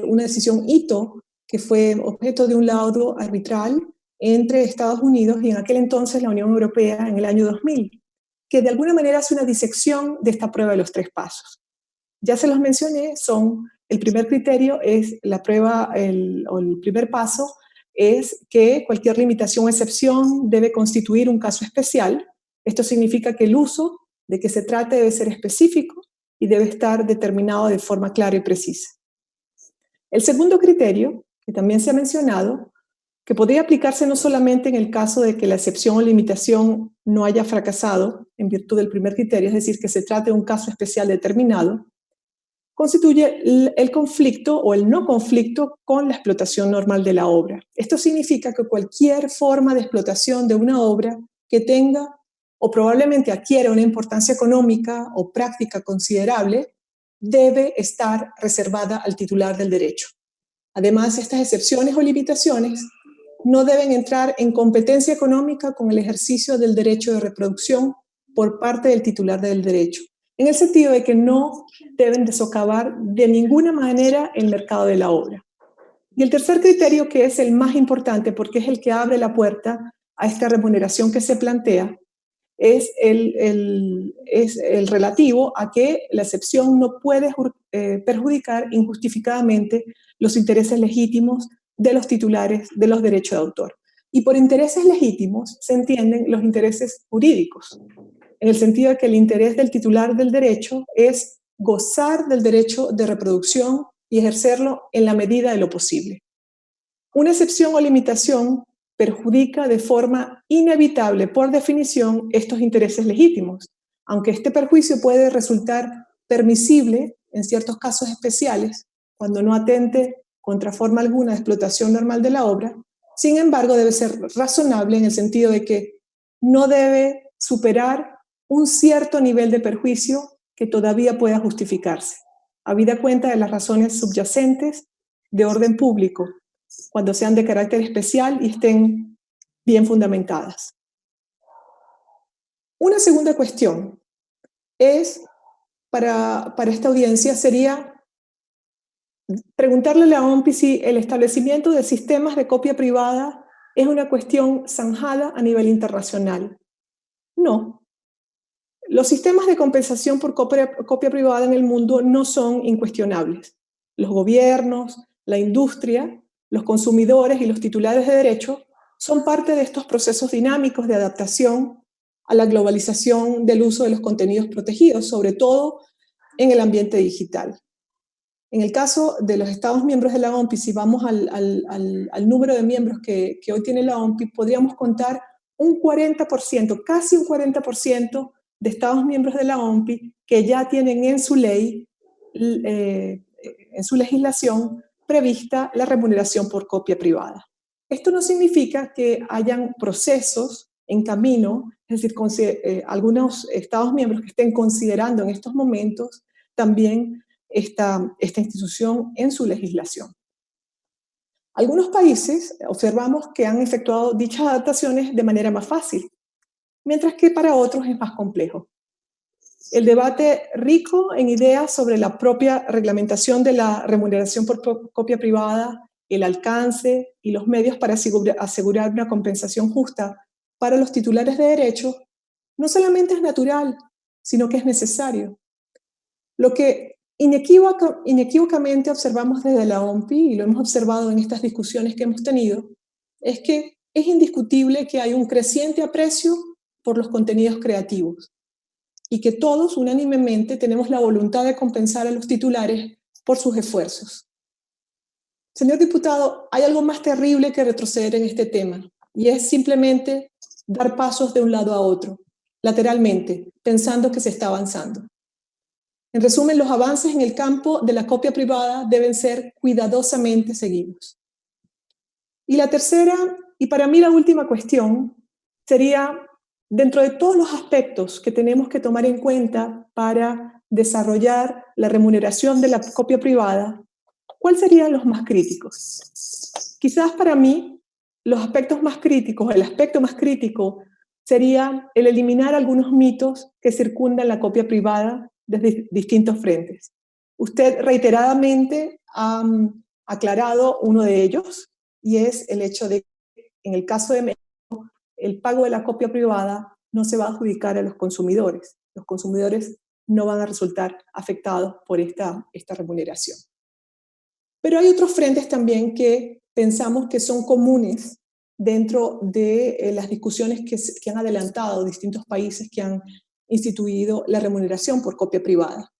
una decisión hito, que fue objeto de un laudo arbitral entre Estados Unidos y en aquel entonces la Unión Europea en el año 2000, que de alguna manera hace una disección de esta prueba de los 3 pasos. Ya se los mencioné, el primer criterio es la prueba, el primer paso es que cualquier limitación o excepción debe constituir un caso especial. Esto significa que el uso de que se trate debe ser específico y debe estar determinado de forma clara y precisa. El segundo criterio, que también se ha mencionado, que podría aplicarse no solamente en el caso de que la excepción o limitación no haya fracasado en virtud del primer criterio, es decir, que se trate de un caso especial determinado, constituye el conflicto o el no conflicto con la explotación normal de la obra. Esto significa que cualquier forma de explotación de una obra que tenga o probablemente adquiera una importancia económica o práctica considerable debe estar reservada al titular del derecho. Además, estas excepciones o limitaciones no deben entrar en competencia económica con el ejercicio del derecho de reproducción por parte del titular del derecho, en el sentido de que no deben socavar de ninguna manera el mercado de la obra. Y el tercer criterio, que es el más importante porque es el que abre la puerta a esta remuneración que se plantea, es el relativo a que la excepción no puede perjudicar injustificadamente los intereses legítimos de los titulares de los derechos de autor. Y por intereses legítimos se entienden los intereses jurídicos, en el sentido de que el interés del titular del derecho es gozar del derecho de reproducción y ejercerlo en la medida de lo posible. Una excepción o limitación perjudica de forma inevitable, por definición, estos intereses legítimos, aunque este perjuicio puede resultar permisible en ciertos casos especiales, cuando no atente contra forma alguna de explotación normal de la obra. Sin embargo, debe ser razonable en el sentido de que no debe superar un cierto nivel de perjuicio que todavía pueda justificarse, habida cuenta de las razones subyacentes de orden público, cuando sean de carácter especial y estén bien fundamentadas. Una segunda cuestión es, para esta audiencia, sería preguntarle a la OMPI si el establecimiento de sistemas de copia privada es una cuestión zanjada a nivel internacional. No. Los sistemas de compensación por copia privada en el mundo no son incuestionables. Los gobiernos, la industria, los consumidores y los titulares de derecho son parte de estos procesos dinámicos de adaptación a la globalización del uso de los contenidos protegidos, sobre todo en el ambiente digital. En el caso de los Estados miembros de la OMPI, si vamos al número de miembros que hoy tiene la OMPI, podríamos contar un 40%, casi un 40% de Estados miembros de la OMPI que ya tienen en su ley, en su legislación, prevista la remuneración por copia privada. Esto no significa que hayan procesos en camino, es decir, algunos Estados miembros que estén considerando en estos momentos también esta institución en su legislación. Algunos países observamos que han efectuado dichas adaptaciones de manera más fácil, mientras que para otros es más complejo. El debate rico en ideas sobre la propia reglamentación de la remuneración por copia privada, el alcance y los medios para asegurar una compensación justa para los titulares de derecho, no solamente es natural, sino que es necesario. Lo que inequívocamente observamos desde la OMPI, y lo hemos observado en estas discusiones que hemos tenido, es que es indiscutible que hay un creciente aprecio por los contenidos creativos y que todos unánimemente tenemos la voluntad de compensar a los titulares por sus esfuerzos. Señor diputado, hay algo más terrible que retroceder en este tema, y es simplemente dar pasos de un lado a otro, lateralmente, pensando que se está avanzando. En resumen, los avances en el campo de la copia privada deben ser cuidadosamente seguidos. Y la tercera, y para mí la última cuestión, sería, dentro de todos los aspectos que tenemos que tomar en cuenta para desarrollar la remuneración de la copia privada, ¿cuáles serían los más críticos? Quizás para mí, los aspectos más críticos, el aspecto más crítico sería el eliminar algunos mitos que circundan la copia privada desde distintos frentes. Usted reiteradamente ha aclarado uno de ellos, y es el hecho de que en el caso de México, el pago de la copia privada no se va a adjudicar a los consumidores. Los consumidores no van a resultar afectados por esta remuneración. Pero hay otros frentes también que pensamos que son comunes dentro de las discusiones que han adelantado distintos países que han instituido la remuneración por copia privada.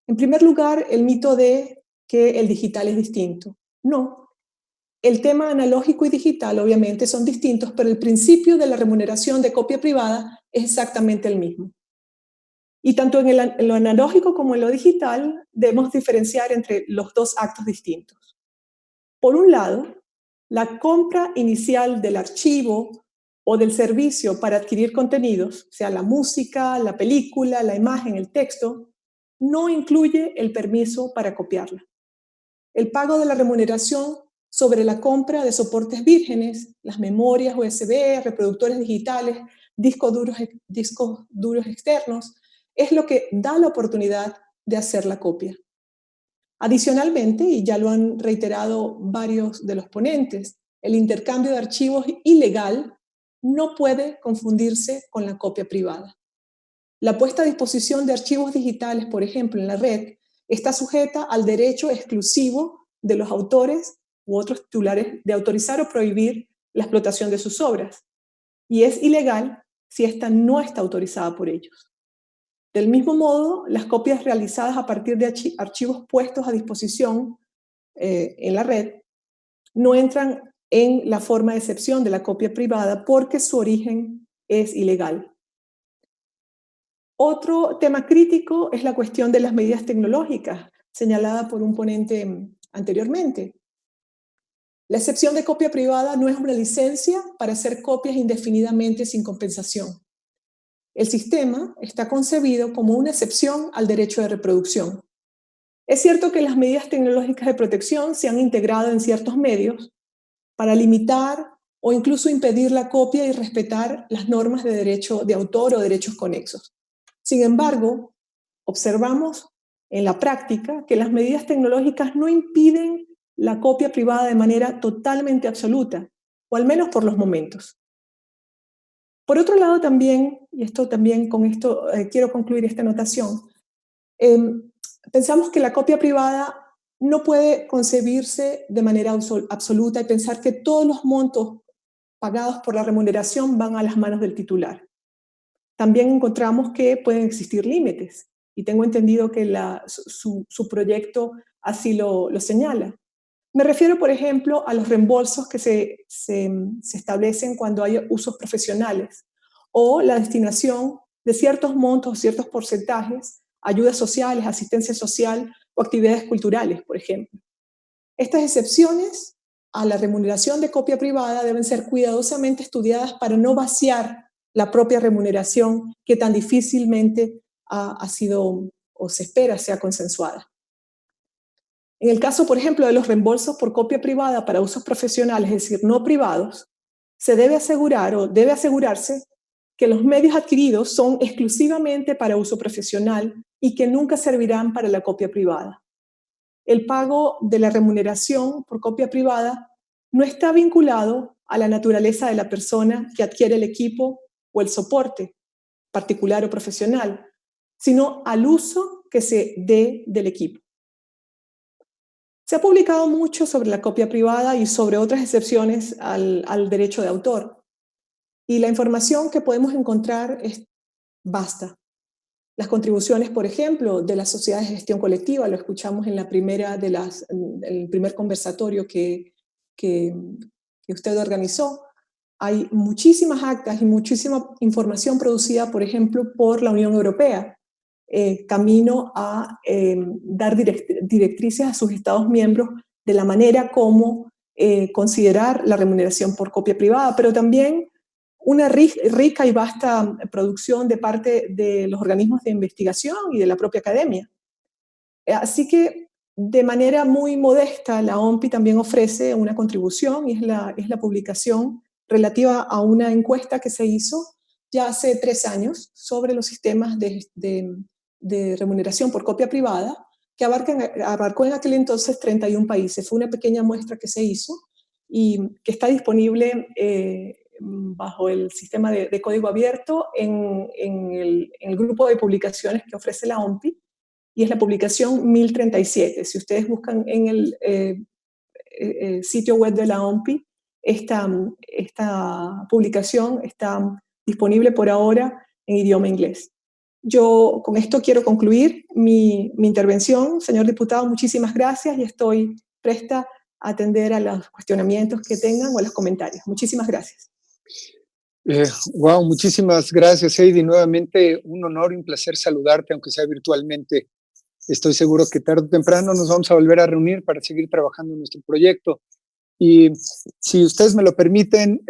En primer lugar, el mito de que el digital es distinto. No. El tema analógico y digital obviamente son distintos, pero el principio de la remuneración de copia privada es exactamente el mismo. Y tanto en lo analógico como en lo digital debemos diferenciar entre los dos actos distintos. Por un lado, la compra inicial del archivo o del servicio para adquirir contenidos, sea la música, la película, la imagen, el texto, no incluye el permiso para copiarla. El pago de la remuneración sobre la compra de soportes vírgenes, las memorias USB, reproductores digitales, discos duros externos, es lo que da la oportunidad de hacer la copia. Adicionalmente, y ya lo han reiterado varios de los ponentes, el intercambio de archivos ilegal no puede confundirse con la copia privada. La puesta a disposición de archivos digitales, por ejemplo, en la red, está sujeta al derecho exclusivo de los autores u otros titulares de autorizar o prohibir la explotación de sus obras, y es ilegal si esta no está autorizada por ellos. Del mismo modo, las copias realizadas a partir de archivos puestos a disposición en la red no entran en la forma de excepción de la copia privada porque su origen es ilegal. Otro tema crítico es la cuestión de las medidas tecnológicas, señalada por un ponente anteriormente. La excepción de copia privada no es una licencia para hacer copias indefinidamente sin compensación. El sistema está concebido como una excepción al derecho de reproducción. Es cierto que las medidas tecnológicas de protección se han integrado en ciertos medios para limitar o incluso impedir la copia y respetar las normas de derecho de autor o derechos conexos. Sin embargo, observamos en la práctica que las medidas tecnológicas no impiden la copia privada de manera totalmente absoluta, o al menos por los momentos. Por otro lado también, y esto también con esto quiero concluir esta anotación, pensamos que la copia privada no puede concebirse de manera absoluta y pensar que todos los montos pagados por la remuneración van a las manos del titular. También encontramos que pueden existir límites, y tengo entendido que su proyecto así lo señala. Me refiero, por ejemplo, a los reembolsos que se establecen cuando hay usos profesionales, o la destinación de ciertos montos, ciertos porcentajes, ayudas sociales, asistencia social o actividades culturales, por ejemplo. Estas excepciones a la remuneración de copia privada deben ser cuidadosamente estudiadas para no vaciar la propia remuneración que tan difícilmente ha sido o se espera sea consensuada. En el caso, por ejemplo, de los reembolsos por copia privada para usos profesionales, es decir, no privados, se debe asegurar o debe asegurarse que los medios adquiridos son exclusivamente para uso profesional y que nunca servirán para la copia privada. El pago de la remuneración por copia privada no está vinculado a la naturaleza de la persona que adquiere el equipo o el soporte, particular o profesional, sino al uso que se dé del equipo. Se ha publicado mucho sobre la copia privada y sobre otras excepciones al derecho de autor. Y la información que podemos encontrar es vasta. Las contribuciones, por ejemplo, de las sociedades de gestión colectiva, lo escuchamos en el primer conversatorio que usted organizó. Hay muchísimas actas y muchísima información producida, por ejemplo, por la Unión Europea, camino a dar directrices a sus Estados miembros de la manera como considerar la remuneración por copia privada, pero también una rica y vasta producción de parte de los organismos de investigación y de la propia academia. Así que, de manera muy modesta, la OMPI también ofrece una contribución, y es la publicación relativa a una encuesta que se hizo ya hace 3 años sobre los sistemas de remuneración por copia privada, que abarcó en aquel entonces 31 países. Fue una pequeña muestra que se hizo y que está disponible bajo el sistema de código abierto en el grupo de publicaciones que ofrece la OMPI, y es la publicación 1037. Si ustedes buscan en el sitio web de la OMPI, esta publicación está disponible por ahora en idioma inglés. Yo con esto quiero concluir mi intervención. Señor diputado, muchísimas gracias y estoy presta a atender a los cuestionamientos que tengan o a los comentarios. Muchísimas gracias. Wow, muchísimas gracias, Heidi. Nuevamente un honor y un placer saludarte, aunque sea virtualmente. Estoy seguro que tarde o temprano nos vamos a volver a reunir para seguir trabajando en nuestro proyecto. Y si ustedes me lo permiten,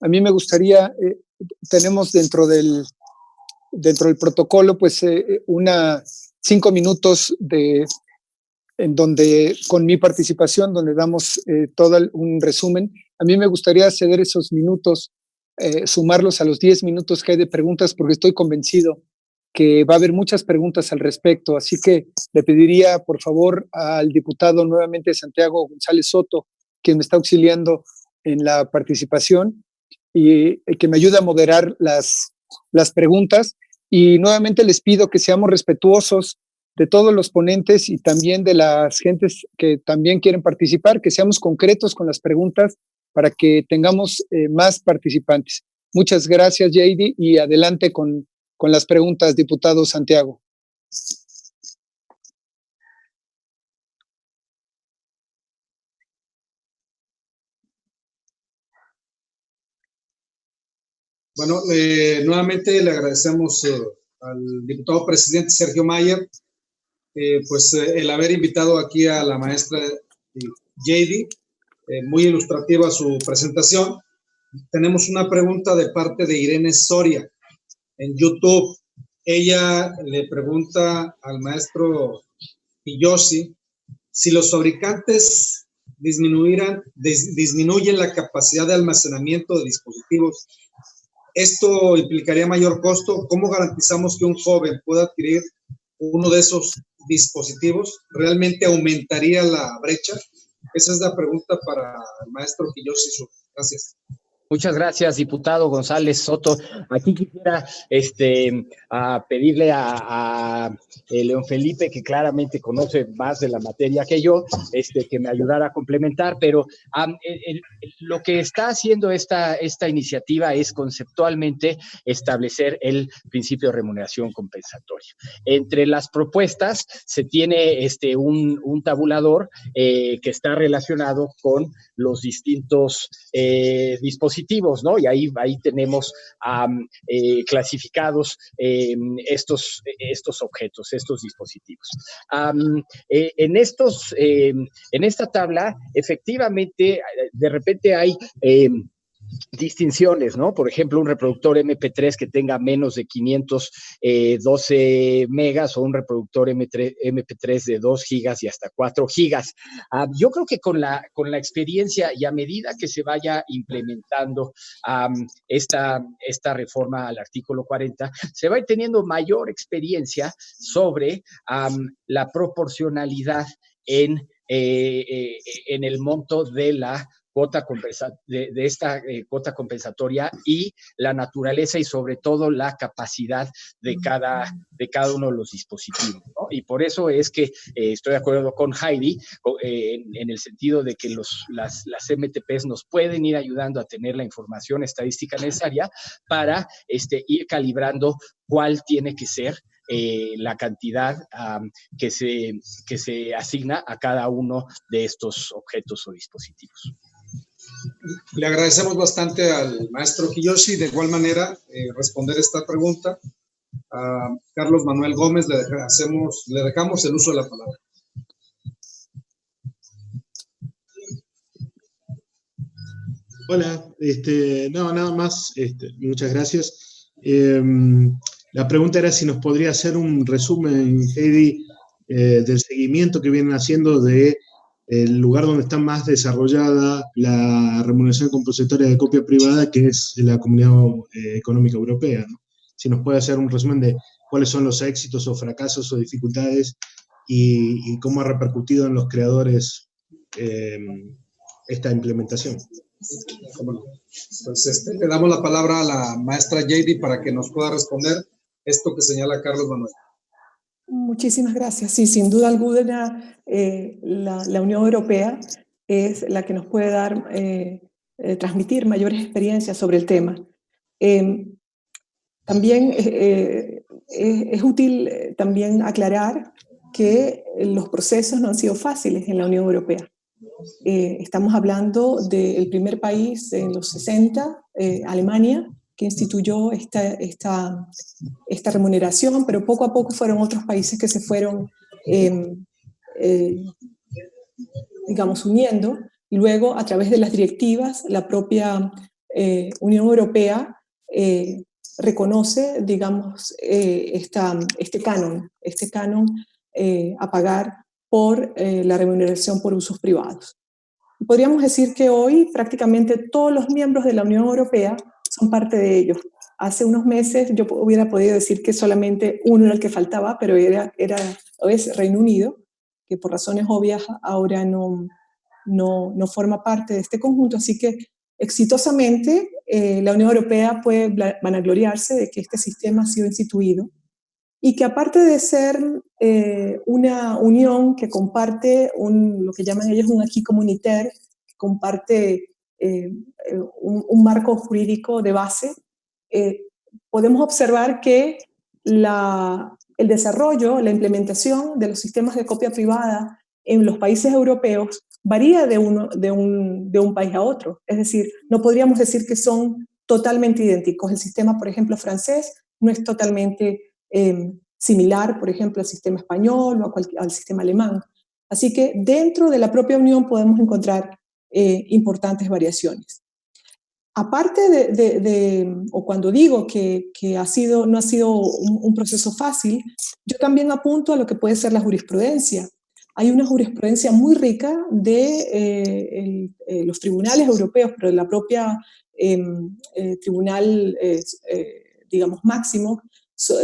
a mí me gustaría, tenemos dentro del protocolo, pues 5 minutos en donde, con mi participación, donde damos todo un resumen. A mí me gustaría ceder esos minutos, sumarlos a los 10 minutos que hay de preguntas, porque estoy convencido que va a haber muchas preguntas al respecto. Así que le pediría, por favor, al diputado nuevamente Santiago González Soto, quien me está auxiliando en la participación, y que me ayude a moderar las preguntas. Y nuevamente les pido que seamos respetuosos de todos los ponentes y también de las gentes que también quieren participar, que seamos concretos con las preguntas para que tengamos más participantes. Muchas gracias, JD, y adelante con las preguntas, diputado Santiago. Bueno, nuevamente le agradecemos al diputado presidente Sergio Mayer el haber invitado aquí a la maestra JD, muy ilustrativa su presentación. Tenemos una pregunta de parte de Irene Soria en YouTube. Ella le pregunta al maestro Kiyoshi si los fabricantes disminuyen la capacidad de almacenamiento de dispositivos. ¿Esto implicaría mayor costo? ¿Cómo garantizamos que un joven pueda adquirir uno de esos dispositivos? ¿Realmente aumentaría la brecha? Esa es la pregunta para el maestro Kiyoshi. Gracias. Muchas gracias, diputado González Soto. Aquí quisiera pedirle a León Felipe, que claramente conoce más de la materia que yo, que me ayudara a complementar, pero lo que está haciendo esta iniciativa es conceptualmente establecer el principio de remuneración compensatoria. Entre las propuestas se tiene un tabulador que está relacionado con los distintos dispositivos, ¿no? Y ahí tenemos clasificados estos objetos, estos dispositivos. En esta tabla, efectivamente, de repente hay distinciones, ¿no? Por ejemplo, un reproductor MP3 que tenga menos de 512 megas o un reproductor MP3 de 2 gigas y hasta 4 gigas. Yo creo que con la experiencia y a medida que se vaya implementando esta reforma al artículo 40, se va teniendo mayor experiencia sobre la proporcionalidad en el monto de la esta cuota compensatoria y la naturaleza y sobre todo la capacidad de cada uno de los dispositivos, ¿no? Y por eso es que estoy de acuerdo con Heidi en el sentido de que las MTPs nos pueden ir ayudando a tener la información estadística necesaria para ir calibrando cuál tiene que ser la cantidad que se asigna a cada uno de estos objetos o dispositivos. Le agradecemos bastante al maestro Kiyoshi. De igual manera, responder esta pregunta a Carlos Manuel Gómez le dejamos el uso de la palabra. Hola, no, nada más, muchas gracias. La pregunta era si nos podría hacer un resumen, Heidi, del seguimiento que vienen haciendo de el lugar donde está más desarrollada la remuneración compositoria de copia privada, que es la Comunidad Económica Europea, ¿no? Si nos puede hacer un resumen de cuáles son los éxitos o fracasos o dificultades y cómo ha repercutido en los creadores esta implementación. Pues le damos la palabra a la maestra JD para que nos pueda responder esto que señala Carlos Manuel. Muchísimas gracias. Sí, sin duda alguna, la Unión Europea es la que nos puede dar, transmitir mayores experiencias sobre el tema. También es útil también aclarar que los procesos no han sido fáciles en la Unión Europea. Estamos hablando del primer país en los 60, Alemania, que instituyó esta remuneración, pero poco a poco fueron otros países que se fueron, digamos, uniendo, y luego a través de las directivas, la propia Unión Europea reconoce, digamos, este canon a pagar por la remuneración por usos privados. Podríamos decir que hoy prácticamente todos los miembros de la Unión Europea son parte de ellos. Hace unos meses yo hubiera podido decir que solamente uno era el que faltaba, pero es Reino Unido, que por razones obvias ahora no forma parte de este conjunto, así que exitosamente la Unión Europea puede vanagloriarse de que este sistema ha sido instituido y que aparte de ser una unión que comparte lo que llaman ellos un acquis communautaire, que comparte un marco jurídico de base, podemos observar que el desarrollo, la implementación de los sistemas de copia privada en los países europeos varía de un país a otro. Es decir, no podríamos decir que son totalmente idénticos. El sistema, por ejemplo, francés no es totalmente similar, por ejemplo, al sistema español o al sistema alemán. Así que dentro de la propia Unión podemos encontrar importantes variaciones. Aparte o cuando digo que no ha sido un proceso fácil, yo también apunto a lo que puede ser la jurisprudencia. Hay una jurisprudencia muy rica de los tribunales europeos, pero de la propia tribunal, digamos, máximo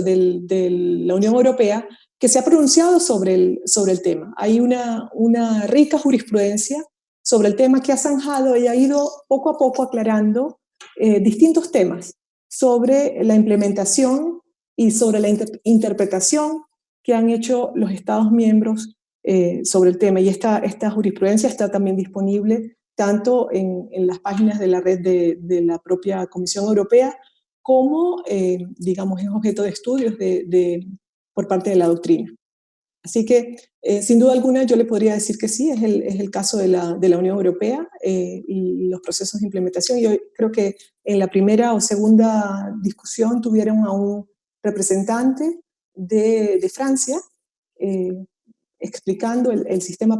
de la Unión Europea, que se ha pronunciado sobre el tema. Hay una rica jurisprudencia sobre el tema que ha zanjado y ha ido poco a poco aclarando distintos temas sobre la implementación y sobre la interpretación que han hecho los Estados miembros sobre el tema. Y esta jurisprudencia está también disponible tanto en las páginas de la red de la propia Comisión Europea como, digamos, es objeto de estudios por parte de la doctrina. Así que, sin duda alguna, yo le podría decir que sí, es el caso de la Unión Europea y los procesos de implementación. Yo creo que en la primera o segunda discusión tuvieron a un representante de Francia explicando el sistema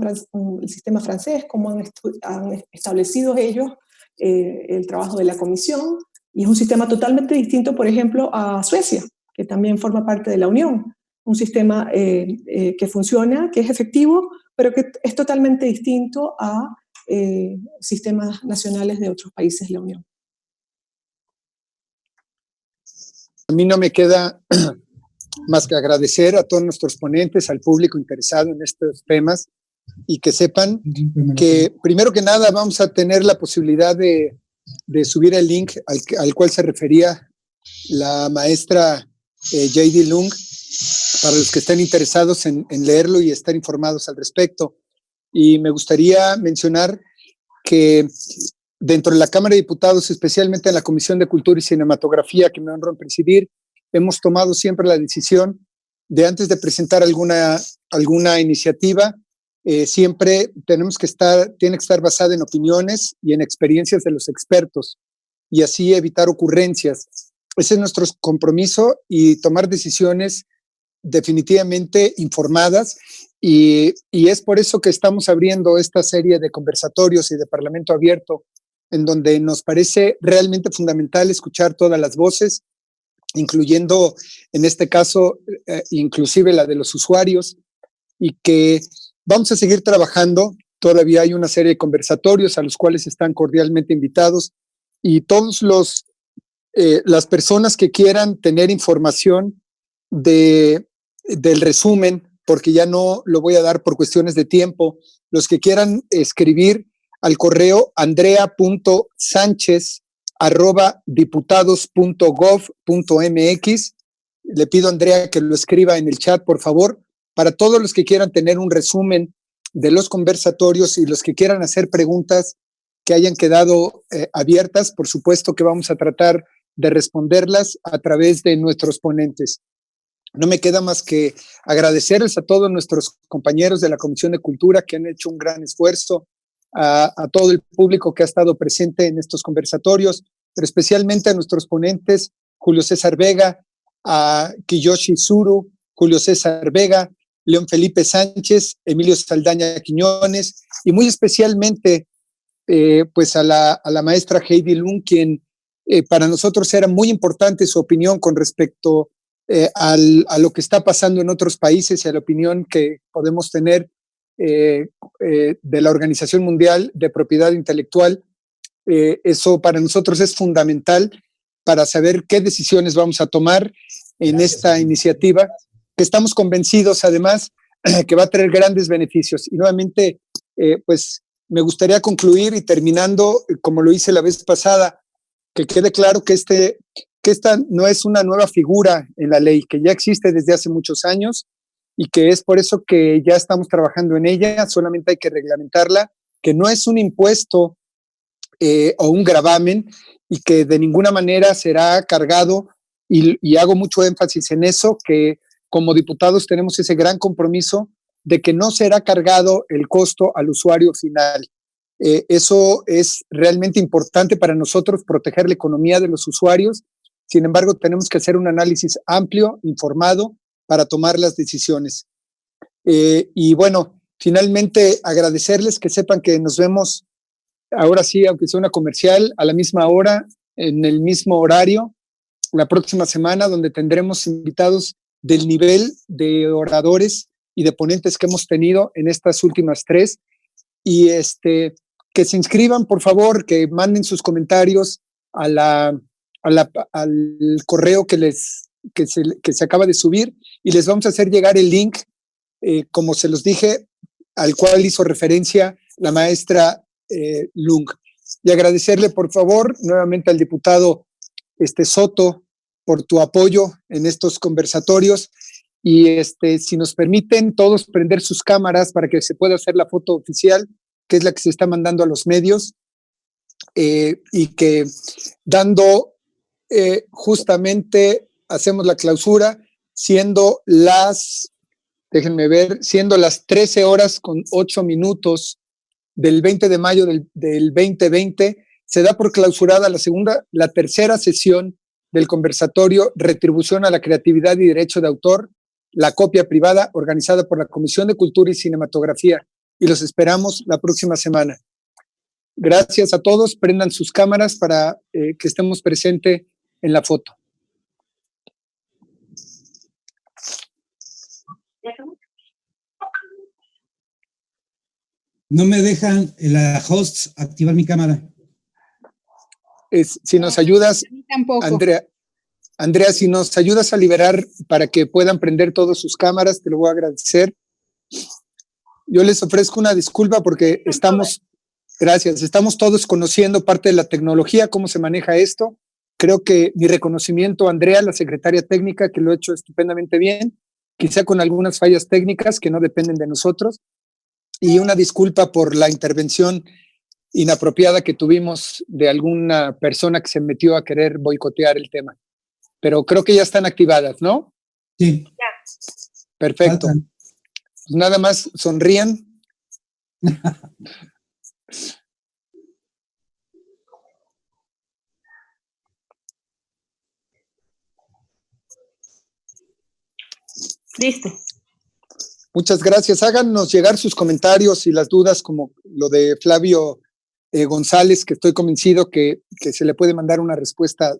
francés, cómo han establecido ellos el trabajo de la Comisión, y es un sistema totalmente distinto, por ejemplo, a Suecia, que también forma parte de la Unión. Un sistema que funciona, que es efectivo, pero que es totalmente distinto a sistemas nacionales de otros países de la Unión. A mí no me queda más que agradecer a todos nuestros ponentes, al público interesado en estos temas, y que sepan que, primero que nada, vamos a tener la posibilidad de subir el link al cual se refería la maestra JD Lung, para los que estén interesados en leerlo y estar informados al respecto. Y me gustaría mencionar que dentro de la Cámara de Diputados, especialmente en la Comisión de Cultura y Cinematografía, que me honro en presidir, hemos tomado siempre la decisión de antes de presentar alguna iniciativa, siempre tiene que estar basada en opiniones y en experiencias de los expertos y así evitar ocurrencias. Ese es nuestro compromiso y tomar decisiones definitivamente informadas y es por eso que estamos abriendo esta serie de conversatorios y de Parlamento Abierto, en donde nos parece realmente fundamental escuchar todas las voces, incluyendo en este caso inclusive la de los usuarios, y que vamos a seguir trabajando. Todavía hay una serie de conversatorios a los cuales están cordialmente invitados y todos las personas que quieran tener información del resumen, porque ya no lo voy a dar por cuestiones de tiempo, los que quieran escribir al correo andrea.sanchez@diputados.gov.mx. Le pido a Andrea que lo escriba en el chat, por favor, para todos los que quieran tener un resumen de los conversatorios y los que quieran hacer preguntas que hayan quedado abiertas. Por supuesto que vamos a tratar de responderlas a través de nuestros ponentes. No me queda más que agradecerles a todos nuestros compañeros de la Comisión de Cultura que han hecho un gran esfuerzo, a todo el público que ha estado presente en estos conversatorios, pero especialmente a nuestros ponentes, Julio César Vega, a Kiyoshi Tsuru, Julio César Vega, León Felipe Sánchez, Emilio Saldaña Quiñones, y muy especialmente pues a la maestra Heidi Lung, quien para nosotros era muy importante su opinión con respecto a lo que está pasando en otros países y a la opinión que podemos tener de la Organización Mundial de Propiedad Intelectual. Eso para nosotros es fundamental para saber qué decisiones vamos a tomar en esta iniciativa, que estamos convencidos además que va a traer grandes beneficios. Y nuevamente, pues me gustaría concluir y terminando, como lo hice la vez pasada, que quede claro que esta no es una nueva figura en la ley, que ya existe desde hace muchos años y que es por eso que ya estamos trabajando en ella. Solamente hay que reglamentarla, que no es un impuesto o un gravamen y que de ninguna manera será cargado, y hago mucho énfasis en eso, que como diputados tenemos ese gran compromiso de que no será cargado el costo al usuario final. Eso es realmente importante para nosotros, proteger la economía de los usuarios. Sin embargo, tenemos que hacer un análisis amplio, informado, para tomar las decisiones. Y bueno, finalmente agradecerles, que sepan que nos vemos ahora sí, aunque sea una comercial, a la misma hora, en el mismo horario, la próxima semana, donde tendremos invitados del nivel de oradores y de ponentes que hemos tenido en estas últimas tres. Y que se inscriban, por favor, que manden sus comentarios al correo que se acaba de subir, y les vamos a hacer llegar el link, como se los dije, al cual hizo referencia la maestra Lung. Y agradecerle, por favor, nuevamente al diputado Soto por tu apoyo en estos conversatorios. Y si nos permiten todos prender sus cámaras para que se pueda hacer la foto oficial, que es la que se está mandando a los medios, y que dando justamente hacemos la clausura siendo las 13:08 del 20 de mayo del 2020, se da por clausurada la tercera sesión del conversatorio Retribución a la Creatividad y Derecho de Autor, la copia privada, organizada por la Comisión de Cultura y Cinematografía, y los esperamos la próxima semana. Gracias a todos, prendan sus cámaras para que estemos presentes en la foto. No me dejan la host activar mi cámara. Si nos ayudas, Andrea, si nos ayudas a liberar para que puedan prender todas sus cámaras, te lo voy a agradecer. Yo les ofrezco una disculpa porque estamos todos conociendo parte de la tecnología, cómo se maneja esto. Creo que mi reconocimiento a Andrea, la secretaria técnica, que lo ha hecho estupendamente bien, quizá con algunas fallas técnicas que no dependen de nosotros, y una disculpa por la intervención inapropiada que tuvimos de alguna persona que se metió a querer boicotear el tema. Pero creo que ya están activadas, ¿no? Sí. Perfecto. Faltan. Pues nada más sonrían. Listo. Muchas gracias. Háganos llegar sus comentarios y las dudas, como lo de Flavio González, que estoy convencido que se le puede mandar una respuesta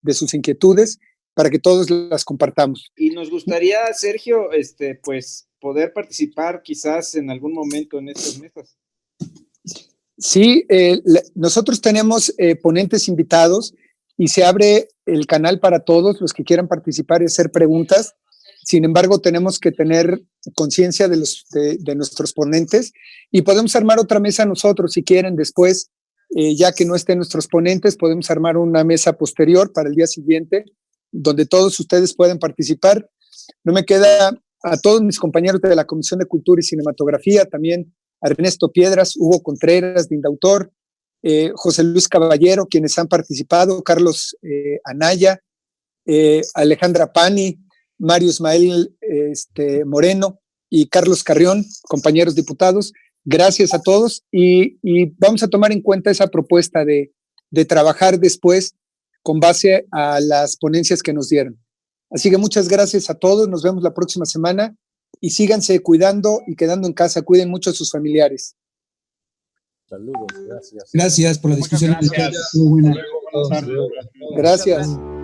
de sus inquietudes para que todos las compartamos. Y nos gustaría, Sergio, pues poder participar quizás en algún momento en estas mesas. Sí, nosotros tenemos ponentes invitados y se abre el canal para todos los que quieran participar y hacer preguntas. Sin embargo, tenemos que tener conciencia de nuestros ponentes y podemos armar otra mesa nosotros si quieren después, ya que no estén nuestros ponentes, podemos armar una mesa posterior para el día siguiente donde todos ustedes pueden participar. No me queda a todos mis compañeros de la Comisión de Cultura y Cinematografía, también a Ernesto Piedras, Hugo Contreras, Dindautor, José Luis Caballero, quienes han participado, Carlos Anaya, Alejandra Pani, Mario Ismael Moreno y Carlos Carrión, compañeros diputados. Gracias a todos y vamos a tomar en cuenta esa propuesta de trabajar después con base a las ponencias que nos dieron. Así que muchas gracias a todos, nos vemos la próxima semana y síganse cuidando y quedando en casa, cuiden mucho a sus familiares. Saludos, gracias. Gracias por la discusión. Muchas gracias. Muy buena. Hasta luego, buenas tardes. Gracias.